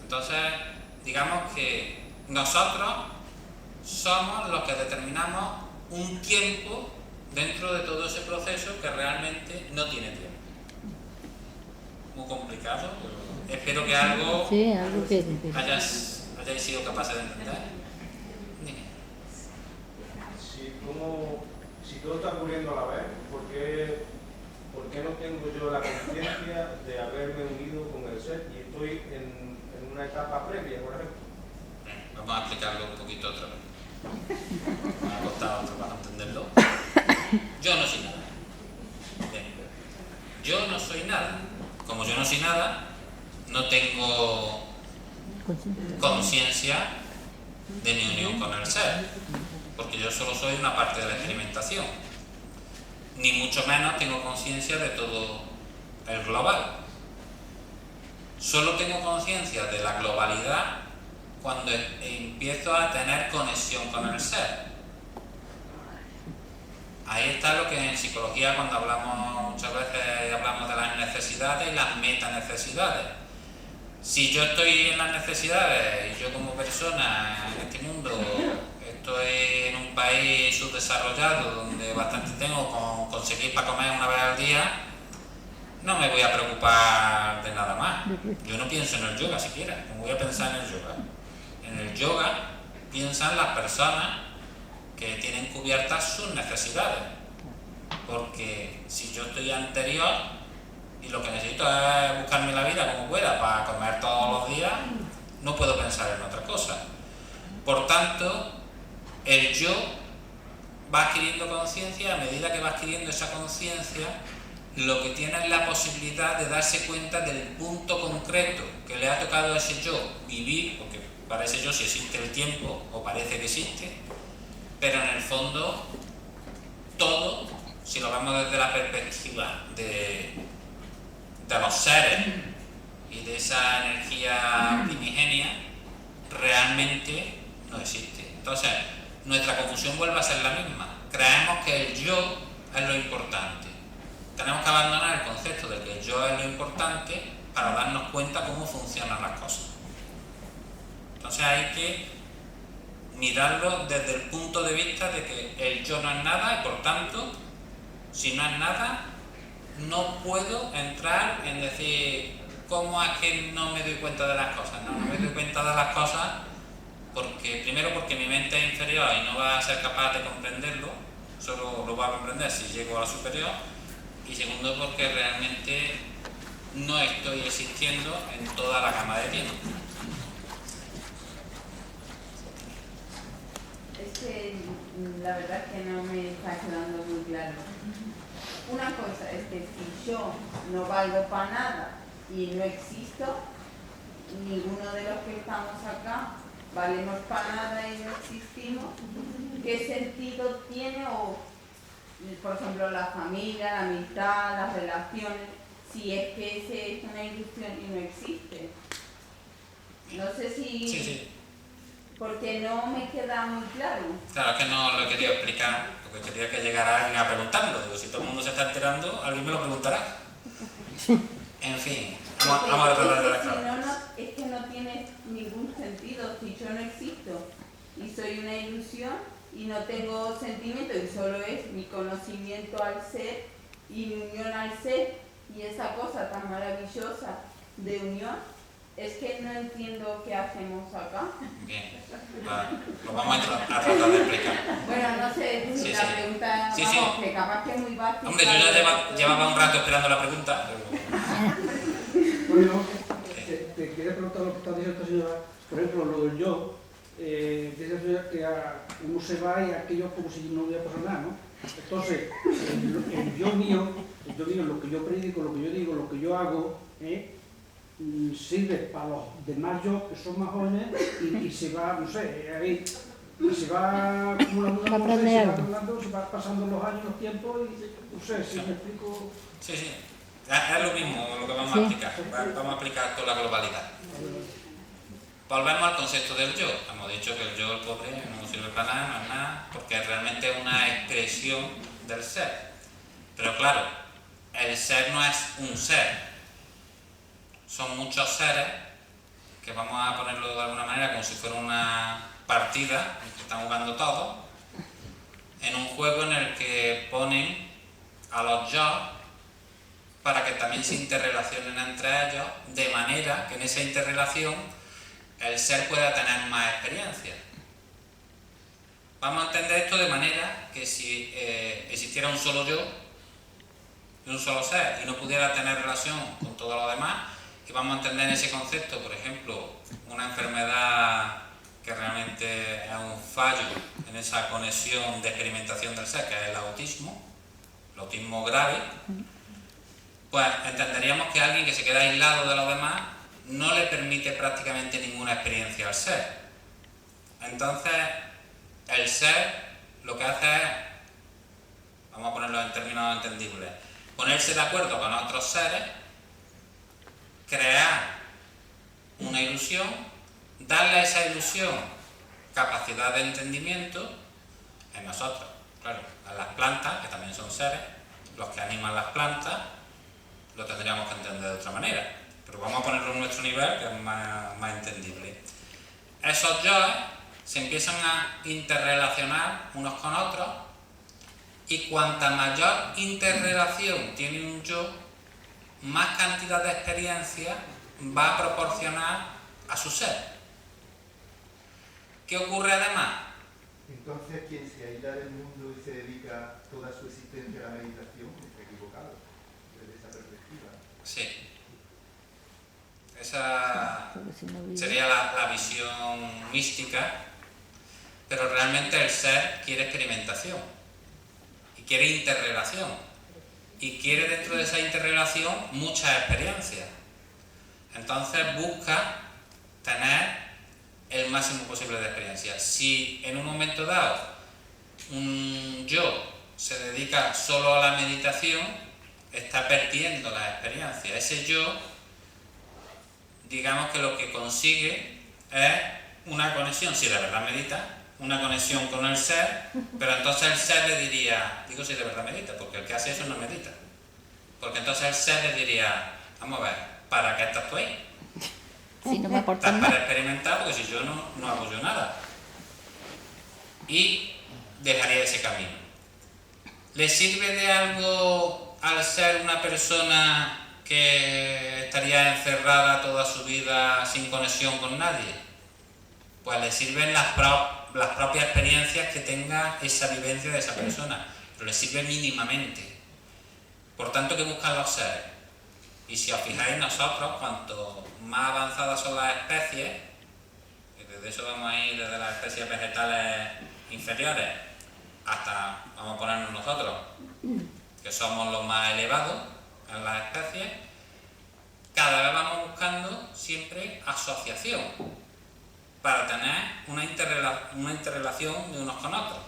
Entonces, digamos que nosotros somos los que determinamos un tiempo dentro de todo ese proceso que realmente no tiene tiempo. Muy complicado, pero espero que algo hayáis sido capaces de entender. Si todo está ocurriendo a la vez, ¿por qué no tengo yo la conciencia de haberme unido con el ser y estoy en una etapa previa, por ejemplo? Vamos a explicarlo un poquito otra vez. Me ha costado otro para entenderlo. Yo no soy nada. Bien. Yo no soy nada. Como yo no soy nada, no tengo conciencia de mi unión con el ser, porque yo solo soy una parte de la experimentación. Ni mucho menos tengo conciencia de todo el global. Solo tengo conciencia de la globalidad cuando empiezo a tener conexión con el ser. Ahí está lo que en psicología, cuando hablamos muchas veces, hablamos de las necesidades y las metanecesidades. Si yo estoy en las necesidades y yo como persona en este mundo estoy en un país subdesarrollado donde bastante tengo con conseguir para comer una vez al día, no me voy a preocupar de nada más. Yo no pienso en el yoga siquiera, no voy a pensar en el yoga. En el yoga piensan las personas que tienen cubiertas sus necesidades, porque si yo estoy anterior y lo que necesito es buscarme la vida como pueda para comer todos los días, no puedo pensar en otra cosa. Por tanto, el yo va adquiriendo conciencia. A medida que va adquiriendo esa conciencia, lo que tiene es la posibilidad de darse cuenta del punto concreto que le ha tocado a ese yo vivir, porque para ese yo sí existe el tiempo, o parece que existe, pero en el fondo todo, si lo vemos desde la perspectiva de los seres y de esa energía primigenia, realmente no existe. Entonces, nuestra confusión vuelve a ser la misma. Creemos que el yo es lo importante. Tenemos que abandonar el concepto de que el yo es lo importante para darnos cuenta cómo funcionan las cosas. Entonces hay que mirarlo desde el punto de vista de que el yo no es nada y por tanto, si no es nada, no puedo entrar en decir ¿cómo es que no me doy cuenta de las cosas? No me doy cuenta de las cosas porque primero porque mi mente es inferior y no va a ser capaz de comprenderlo, solo lo va a comprender si llego a la superior, y segundo porque realmente no estoy existiendo en toda la gama de tiempo. Es que la verdad es que no me está quedando muy claro. Una cosa es que si yo no valgo para nada y no existo, ninguno de los que estamos acá valemos para nada y no existimos, ¿qué sentido tiene? O, por ejemplo, la familia, la amistad, las relaciones, si es que ese es una ilusión y no existe. No sé si... Sí. Porque no me queda muy claro. Claro, es que no lo he querido explicar, porque quería que llegara alguien a preguntarlo. Digo, si todo el mundo se está enterando, alguien me lo preguntará. En fin, vamos a tratar de la clave. Es que no tiene ningún sentido si yo no existo y soy una ilusión y no tengo sentimiento y solo es mi conocimiento al ser y mi unión al ser y esa cosa tan maravillosa de unión. Es que no entiendo qué hacemos acá. Bien, vale. Lo vamos a tratar de explicar. Bueno, no sé si la pregunta, vamos, que capaz que es muy básica. Hombre, yo ya llevaba un rato esperando la pregunta. Bueno, te quería preguntar lo que está diciendo esta señora, por ejemplo, lo del yo, dice que uno se va y aquello como si no hubiera pasado nada, ¿no? Entonces, el yo mío, lo que yo predico, lo que yo digo, lo que yo hago, sirve para los demás yo que son más jóvenes y se va, no sé, ahí, y se va acumulando, se va pasando los años, los tiempos y no sé si me explico. Sí, es lo mismo lo que vamos a explicar. Vamos a explicar toda la globalidad. Volvemos al concepto del yo. Hemos dicho que el yo, el pobre, no sirve para nada, no es nada, porque realmente es una expresión del ser. Pero claro, el ser no es un ser. Son muchos seres que vamos a ponerlo de alguna manera como si fuera una partida en que están jugando todos en un juego en el que ponen a los yo para que también se interrelacionen entre ellos de manera que en esa interrelación el ser pueda tener más experiencia. Vamos a entender esto de manera que si existiera un solo yo y un solo ser y no pudiera tener relación con todo lo demás, y vamos a entender ese concepto, por ejemplo, una enfermedad que realmente es un fallo en esa conexión de experimentación del ser, que es el autismo grave, pues entenderíamos que alguien que se queda aislado de los demás no le permite prácticamente ninguna experiencia al ser. Entonces, el ser lo que hace es, vamos a ponerlo en términos entendibles, ponerse de acuerdo con otros seres, crear una ilusión, darle a esa ilusión capacidad de entendimiento en nosotros, claro, a las plantas, que también son seres, los que animan las plantas, lo tendríamos que entender de otra manera, pero vamos a ponerlo en nuestro nivel, que es más entendible. Esos yoes se empiezan a interrelacionar unos con otros y cuanta mayor interrelación tiene un yo, más cantidad de experiencia va a proporcionar a su ser. ¿Qué ocurre además? Entonces, quien se aísla del mundo y se dedica toda su existencia a la meditación está equivocado desde esa perspectiva. Sí. Esa sería la visión mística, pero realmente el ser quiere experimentación y quiere interrelación. Y quiere dentro de esa interrelación mucha experiencia. Entonces busca tener el máximo posible de experiencia. Si en un momento dado un yo se dedica solo a la meditación, está perdiendo la experiencia. Ese yo, digamos que lo que consigue es una conexión, si de verdad medita, una conexión con el ser, pero entonces el ser le diría, digo si de verdad medita, porque el que hace eso no medita, porque entonces el ser le diría, vamos a ver, ¿para qué estás tú ahí? Si no me aportas Estás nada. para experimentar, porque si yo no hago yo nada. Y dejaría ese camino. ¿Le sirve de algo al ser una persona que estaría encerrada toda su vida sin conexión con nadie? pues le sirven las propias experiencias que tenga esa vivencia de esa persona, pero le sirve mínimamente. Por tanto, ¿qué buscan los seres? Y si os fijáis, nosotros, cuanto más avanzadas son las especies, y desde eso vamos a ir desde las especies vegetales inferiores hasta, vamos a ponernos nosotros, que somos los más elevados en las especies, cada vez vamos buscando siempre asociación para tener una interrelación de unos con otros.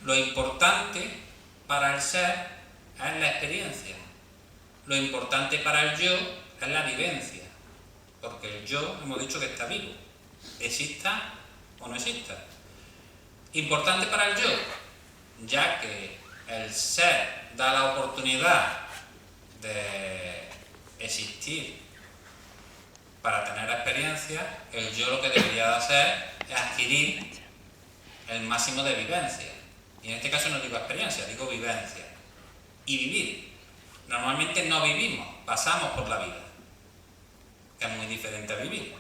Lo importante para el ser es la experiencia. Lo importante para el yo es la vivencia, porque el yo hemos dicho que está vivo, exista o no exista. Importante para el yo, ya que el ser da la oportunidad de existir para tener experiencia, el yo lo que debería de hacer es adquirir el máximo de vivencia. Y en este caso no digo experiencia, digo vivencia. Y vivir. Normalmente no vivimos, pasamos por la vida, que es muy diferente a vivir.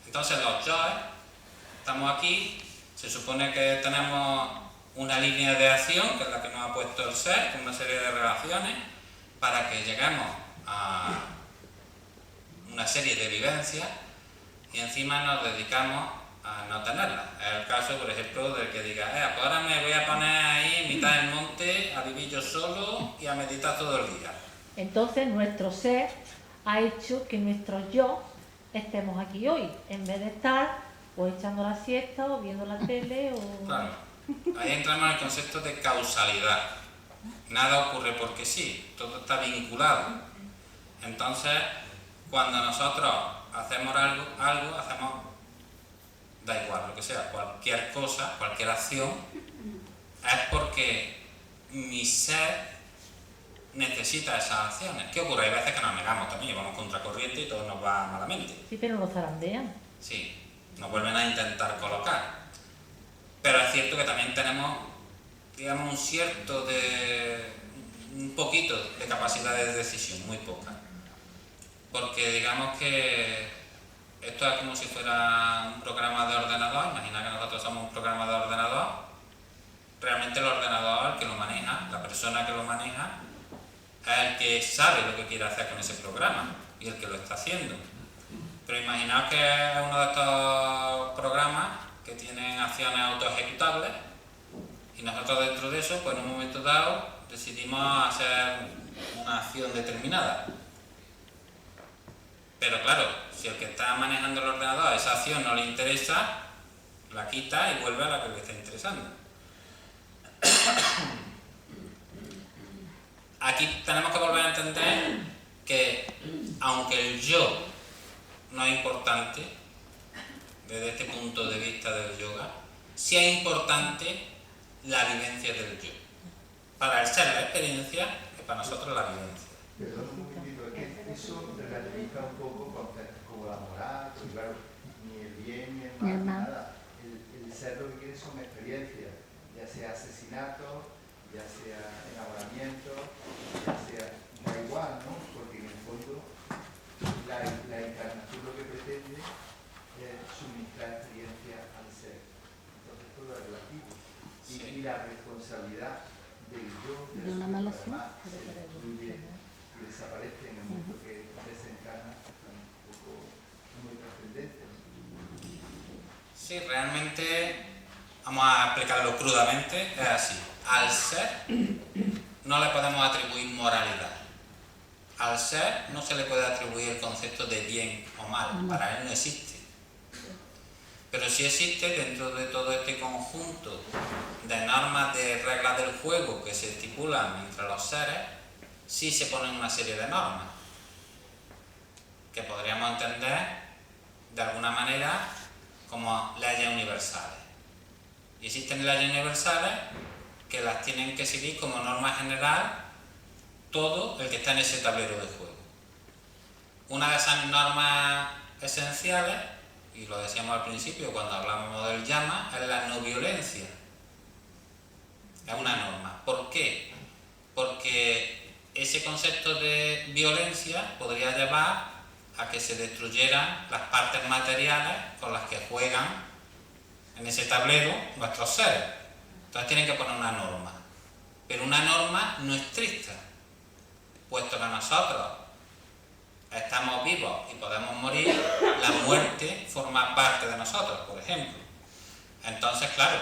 Entonces los yoes, estamos aquí, se supone que tenemos una línea de acción, que es la que nos ha puesto el ser, con una serie de relaciones, para que lleguemos a una serie de vivencias y encima nos dedicamos a no tenerlas. Es el caso, por ejemplo, del que diga, pues ahora me voy a poner ahí en mitad del monte a vivir yo solo y a meditar todo el día. Entonces nuestro ser ha hecho que nuestros yo estemos aquí hoy, en vez de estar o echando la siesta o viendo la tele o... Claro, ahí entramos en el concepto de causalidad. Nada ocurre porque sí, todo está vinculado. Entonces, cuando nosotros hacemos algo hacemos, da igual lo que sea, cualquier cosa, cualquier acción, es porque mi ser necesita esas acciones. ¿Qué ocurre? Hay veces que nos negamos también, vamos contracorriente y todo nos va malamente. Sí, pero nos zarandean. Sí, nos vuelven a intentar colocar. Pero es cierto que también tenemos, digamos, un poquito de capacidad de decisión, muy poca. Porque digamos que esto es como si fuera un programa de ordenador. Imagina que nosotros somos un programa de ordenador. Realmente el ordenador, el que lo maneja, la persona que lo maneja, es el que sabe lo que quiere hacer con ese programa y el que lo está haciendo. Pero imaginaos que es uno de estos programas que tienen acciones autoejecutables y nosotros dentro de eso, pues en un momento dado, decidimos hacer una acción determinada. Pero claro, si el que está manejando el ordenador esa acción no le interesa, la quita y vuelve a la que le está interesando. Aquí tenemos que volver a entender que aunque el yo no es importante desde este punto de vista del yoga, sí es importante la vivencia del yo. Para el ser la experiencia y para nosotros la vivencia. Perdón un momentito, es que eso relativiza un poco conceptos como la moral, porque claro, ni el bien ni el mal, nada. El ser lo que quiere son experiencias, ya sea asesinato, ya sea enamoramiento, ya sea, da igual, ¿no? Porque en el fondo la encarnación lo que pretende es suministrar experiencia al ser. Entonces todo es relativo. Y la responsabilidad del yo, de la demás, se incluye y desaparece en el momento que desencarna, un poco muy trascendente. Sí, realmente, vamos a explicarlo crudamente, es así. Al ser no le podemos atribuir moralidad. Al ser no se le puede atribuir el concepto de bien o mal, para él no existe. Pero sí existe dentro de todo este conjunto de normas, de reglas del juego que se estipulan entre los seres, sí se ponen una serie de normas que podríamos entender de alguna manera como leyes universales. Y existen leyes universales que las tienen que seguir como norma general todo el que está en ese tablero de juego. Una de esas normas esenciales, y lo decíamos al principio cuando hablamos del Yama, es la no violencia. Es una norma. ¿Por qué? Porque ese concepto de violencia podría llevar a que se destruyeran las partes materiales con las que juegan en ese tablero nuestros seres. Entonces tienen que poner una norma. Pero una norma no estricta, puesto que nosotros estamos vivos y podemos morir, la muerte forma parte de nosotros, por ejemplo. Entonces, claro,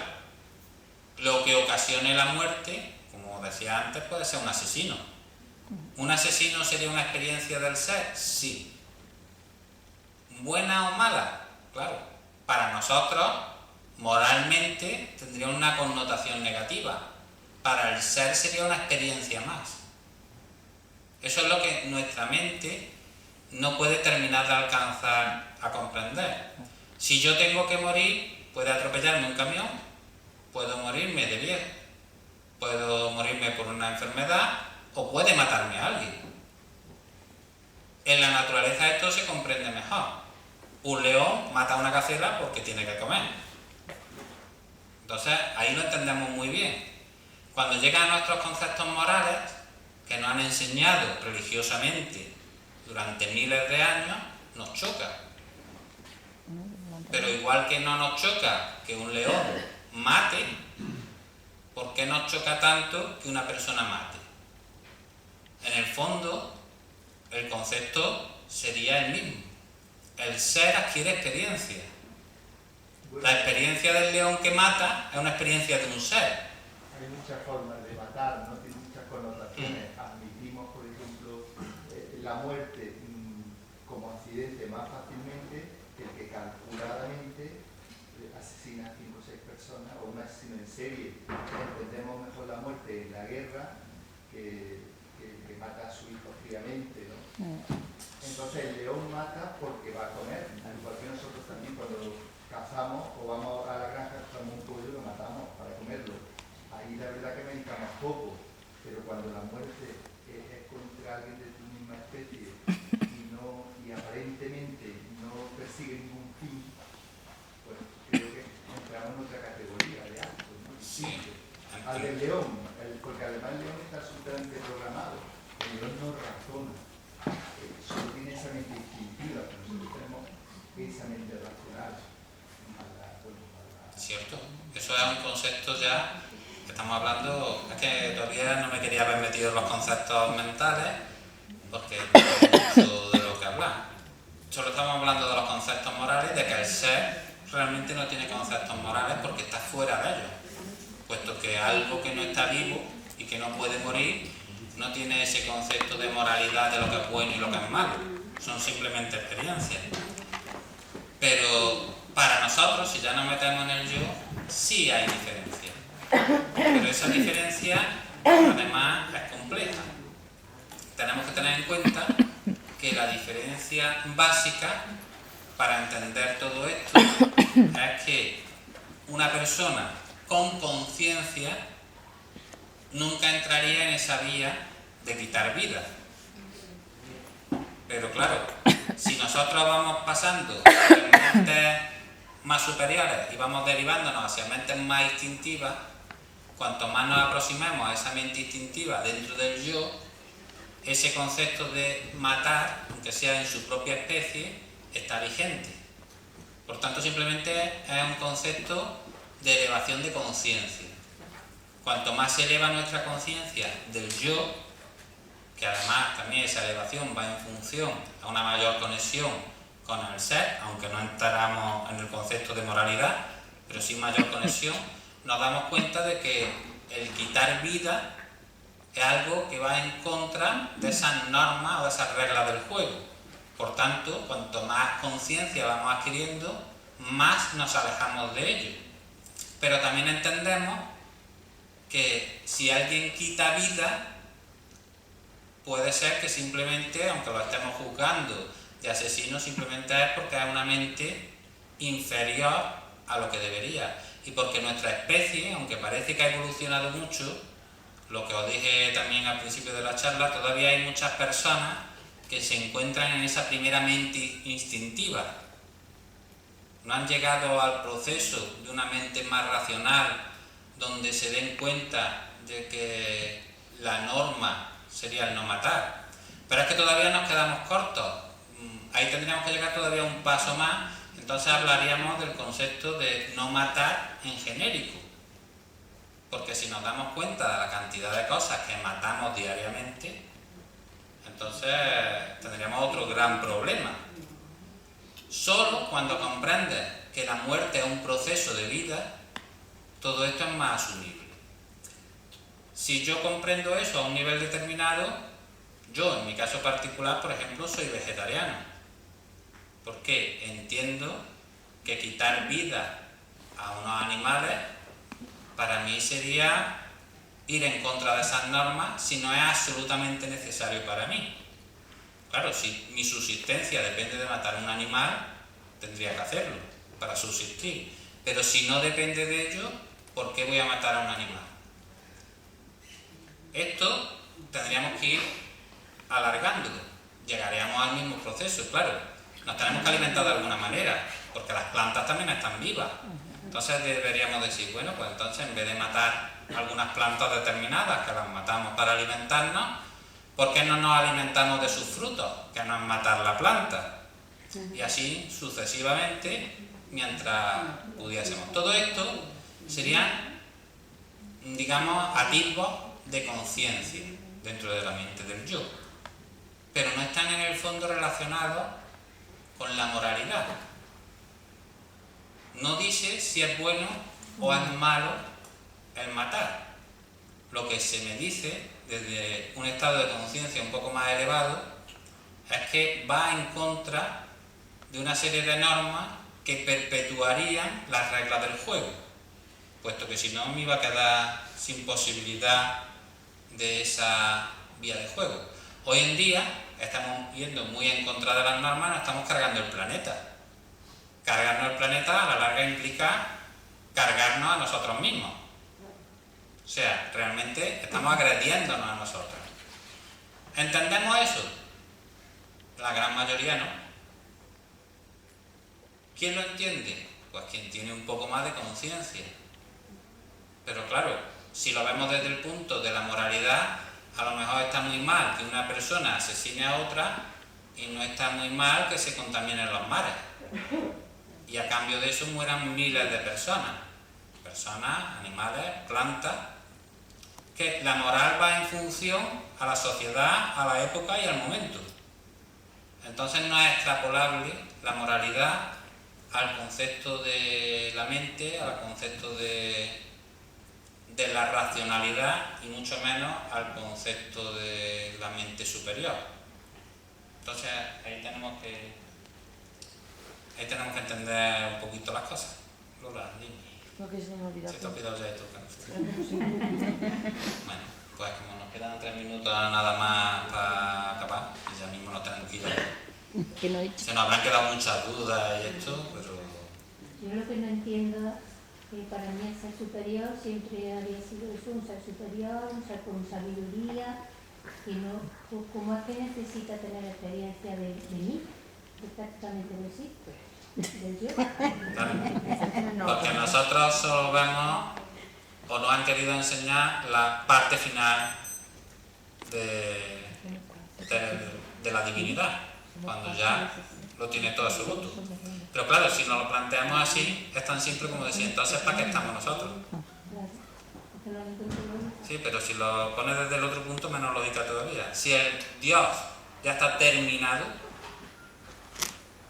lo que ocasione la muerte, como decía antes, puede ser un asesino. ¿Un asesino sería una experiencia del ser? Sí. ¿Buena o mala? Claro. Para nosotros, moralmente, tendría una connotación negativa. Para el ser sería una experiencia más. Eso es lo que nuestra mente no puede terminar de alcanzar a comprender. Si yo tengo que morir, puede atropellarme un camión, puedo morirme de viejo, puedo morirme por una enfermedad o puede matarme a alguien. En la naturaleza esto se comprende mejor. Un león mata a una gacela porque tiene que comer. Entonces ahí lo entendemos muy bien. Cuando llegan a nuestros conceptos morales, que nos han enseñado religiosamente durante miles de años, nos choca. Pero igual que no nos choca que un león mate, ¿por qué nos choca tanto que una persona mate? En el fondo, el concepto sería el mismo. El ser adquiere experiencia. La experiencia del león que mata es una experiencia de un ser. Hay muchas formas de matar, ¿no? Tiene muchas connotaciones. Admitimos, por ejemplo, la muerte como accidente más fácilmente que el que calculadamente asesina a 5 o 6 personas, o un asesino en serie. Entendemos mejor la muerte en la guerra que mata a su hijo fríamente, ¿no? Entonces el león mata porque va a comer, igual que nosotros también cuando cazamos o vamos a la granja, cazamos un pollo y lo matamos para comerlo. Ahí la verdad que meditamos poco, pero cuando la muerte es contra alguien de tu misma especie y aparentemente no persigue ningún fin, pues creo que entramos en otra categoría de actos, ¿no? Sí. Al del león, porque además el león está absolutamente programado, el león no razona, solo tiene esa mente instintiva, pero nosotros tenemos esa mente racional. Cierto, eso es un concepto ya que estamos hablando, es que todavía no me quería haber metido en los conceptos mentales porque no hay mucho de lo que hablar. Solo estamos hablando de los conceptos morales, de que el ser realmente no tiene conceptos morales porque está fuera de ellos, puesto que algo que no está vivo y que no puede morir no tiene ese concepto de moralidad de lo que es bueno y lo que es malo, son simplemente experiencias. Pero para nosotros, si ya nos metemos en el yo, sí hay diferencia. Pero esa diferencia, además, es compleja. Tenemos que tener en cuenta que la diferencia básica para entender todo esto es que una persona con conciencia nunca entraría en esa vía de quitar vida. Pero claro, si nosotros vamos pasando de mentes más superiores y vamos derivándonos hacia mentes más instintivas, cuanto más nos aproximemos a esa mente instintiva dentro del yo, ese concepto de matar, aunque sea en su propia especie, está vigente. Por tanto, simplemente es un concepto de elevación de conciencia. Cuanto más se eleva nuestra conciencia del yo, que además también esa elevación va en función a una mayor conexión con el ser, aunque no entramos en el concepto de moralidad, pero sí mayor conexión, nos damos cuenta de que el quitar vida es algo que va en contra de esas normas o de esas reglas del juego. Por tanto, cuanto más conciencia vamos adquiriendo, más nos alejamos de ello. Pero también entendemos que si alguien quita vida, puede ser que simplemente, aunque lo estemos juzgando de asesino, simplemente es porque es una mente inferior a lo que debería. Y porque nuestra especie, aunque parece que ha evolucionado mucho, lo que os dije también al principio de la charla, todavía hay muchas personas que se encuentran en esa primera mente instintiva. No han llegado al proceso de una mente más racional, donde se den cuenta de que la norma sería el no matar. Pero es que todavía nos quedamos cortos. ahí tendríamos que llegar todavía un paso más, entonces hablaríamos del concepto de no matar en genérico. Porque si nos damos cuenta de la cantidad de cosas que matamos diariamente, entonces tendríamos otro gran problema. Solo cuando comprendes que la muerte es un proceso de vida, todo esto es más asumible. Si yo comprendo eso a un nivel determinado, yo en mi caso particular, por ejemplo, soy vegetariano. Porque entiendo que quitar vida a unos animales para mí sería ir en contra de esas normas si no es absolutamente necesario para mí. Claro, si mi subsistencia depende de matar a un animal, tendría que hacerlo para subsistir. Pero si no depende de ello, ¿por qué voy a matar a un animal? Esto tendríamos que ir alargándolo. Llegaríamos al mismo proceso, claro. Nos tenemos que alimentar de alguna manera, porque las plantas también están vivas. Entonces deberíamos decir, bueno, pues entonces en vez de matar algunas plantas determinadas, que las matamos para alimentarnos, ¿por qué no nos alimentamos de sus frutos? Que no es matar la planta. Y así sucesivamente, mientras pudiésemos. Todo esto serían, digamos, atisbos de conciencia dentro de la mente del yo. Pero no están en el fondo relacionados con la moralidad. No dice si es bueno o es malo el matar. Lo que se me dice desde un estado de conciencia un poco más elevado es que va en contra de una serie de normas que perpetuarían las reglas del juego, puesto que si no me iba a quedar sin posibilidad de esa vía de juego. Hoy en día estamos yendo muy en contra de las normas, nos estamos cargando el planeta. Cargarnos el planeta a la larga implica cargarnos a nosotros mismos. O sea, realmente estamos agrediéndonos a nosotros. ¿Entendemos eso? La gran mayoría no. ¿Quién lo entiende? Pues quien tiene un poco más de conciencia. Pero claro, si lo vemos desde el punto de la moralidad, a lo mejor está muy mal que una persona asesine a otra y no está muy mal que se contaminen los mares. Y a cambio de eso mueran miles de personas, animales, plantas, que la moral va en función a la sociedad, a la época y al momento. Entonces no es extrapolable la moralidad al concepto de la mente, al concepto de la racionalidad y mucho menos al concepto de la mente superior. Entonces ahí tenemos que entender un poquito las cosas. Lola, dime. Lo que se me olvidó. Se te ha olvidado ya esto. Bueno, pues como nos quedan 3 minutos nada más para acabar, y ya mismo nos tenemos que ir. Se nos habrán quedado muchas dudas y esto, pero... Yo lo que no entiendo, que para mí el ser superior siempre había sido eso, un ser superior, un ser con sabiduría, y no, pues, ¿cómo es que necesita tener experiencia de mí? Que prácticamente no existe. Porque nosotros solo vemos o nos han querido enseñar la parte final de la divinidad, cuando ya lo tiene todo absoluto. Pero claro, si nos lo planteamos así, es tan simple como decir, entonces ¿para qué estamos nosotros? Sí, pero si lo pones desde el otro punto, menos lógica todavía. Si el Dios ya está terminado,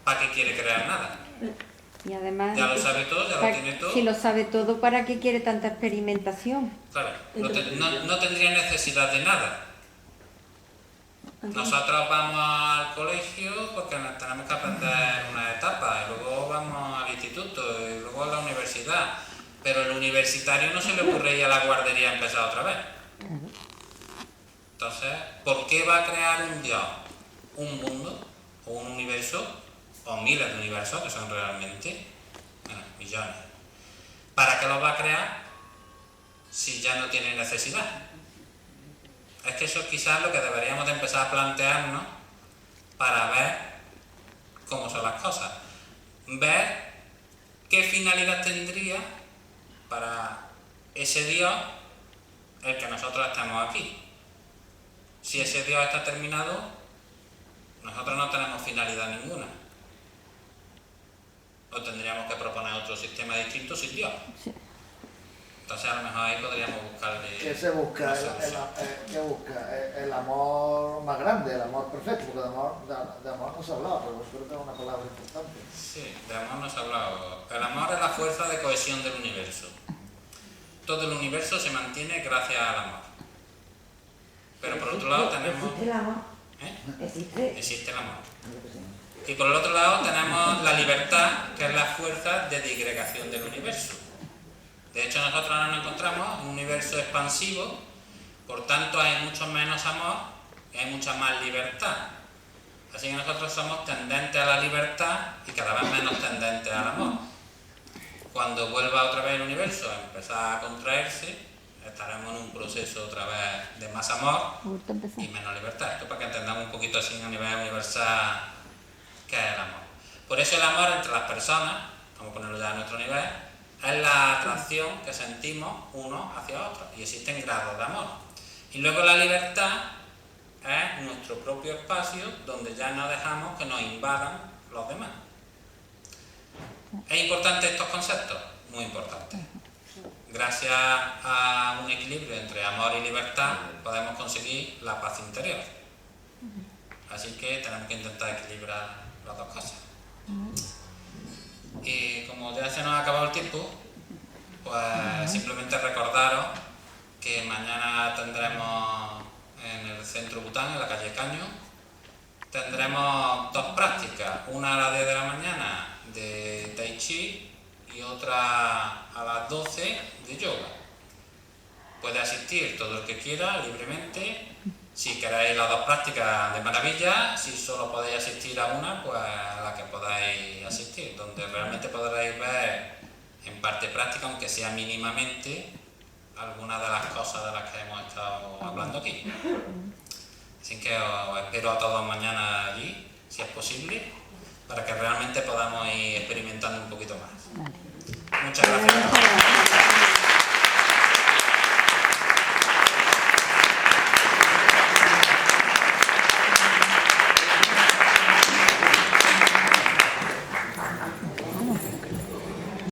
¿para qué quiere crear nada? Y además, ya lo sabe todo, ya lo tiene todo. Si lo sabe todo, ¿para qué quiere tanta experimentación? Claro, no tendría necesidad de nada. Nosotros vamos al colegio porque tenemos que aprender una etapa, y luego vamos al instituto, y luego a la universidad. Pero el universitario no se le ocurre ir a la guardería a empezar otra vez. Entonces, ¿por qué va a crear un Dios un mundo o un universo o miles de universos, que son realmente millones? ¿Para qué los va a crear si ya no tiene necesidad? Es que eso es quizás lo que deberíamos de empezar a plantearnos para ver cómo son las cosas. Ver qué finalidad tendría para ese Dios el que nosotros estemos aquí. Si ese Dios está terminado, nosotros no tenemos finalidad ninguna. O tendríamos que proponer otro sistema distinto sin Dios. Sí. Entonces a lo mejor ahí podríamos buscarle... ¿Qué se busca? una solución. ¿Qué busca? El amor más grande, el amor perfecto, porque de amor no se ha hablado, pero creo que es una palabra importante. Sí, de amor no se ha hablado. El amor es la fuerza de cohesión del universo. Todo el universo se mantiene gracias al amor. Pero por otro lado tenemos... ¿Existe el amor? Existe el amor. Y por el otro lado tenemos la libertad, que es la fuerza de disgregación del universo. De hecho, nosotros ahora nos encontramos en un universo expansivo, por tanto hay mucho menos amor y hay mucha más libertad. Así que nosotros somos tendentes a la libertad y cada vez menos tendentes al amor. Cuando vuelva otra vez el universo a empezar a contraerse, estaremos en un proceso otra vez de más amor y menos libertad. Esto para que entendamos un poquito así a nivel universal qué es el amor. Por eso el amor entre las personas, vamos a ponerlo ya a nuestro nivel, es la atracción que sentimos unos hacia otros y existen grados de amor. Y luego la libertad es nuestro propio espacio donde ya no dejamos que nos invadan los demás. ¿Es importante estos conceptos? Muy importante. Gracias a un equilibrio entre amor y libertad podemos conseguir la paz interior. Así que tenemos que intentar equilibrar las dos cosas. Y como ya se nos ha acabado el tiempo, pues simplemente recordaros que mañana tendremos en el centro Bután, en la calle Caño, tendremos dos prácticas, una a las 10 de la mañana de Tai Chi y otra a las 12 de yoga. Puede asistir todo el que quiera libremente. Si queréis las dos prácticas, de maravilla. Si solo podéis asistir a una, pues a la que podáis asistir, donde realmente podréis ver en parte práctica, aunque sea mínimamente, algunas de las cosas de las que hemos estado hablando aquí. Así que os espero a todos mañana allí, si es posible, para que realmente podamos ir experimentando un poquito más. Muchas gracias.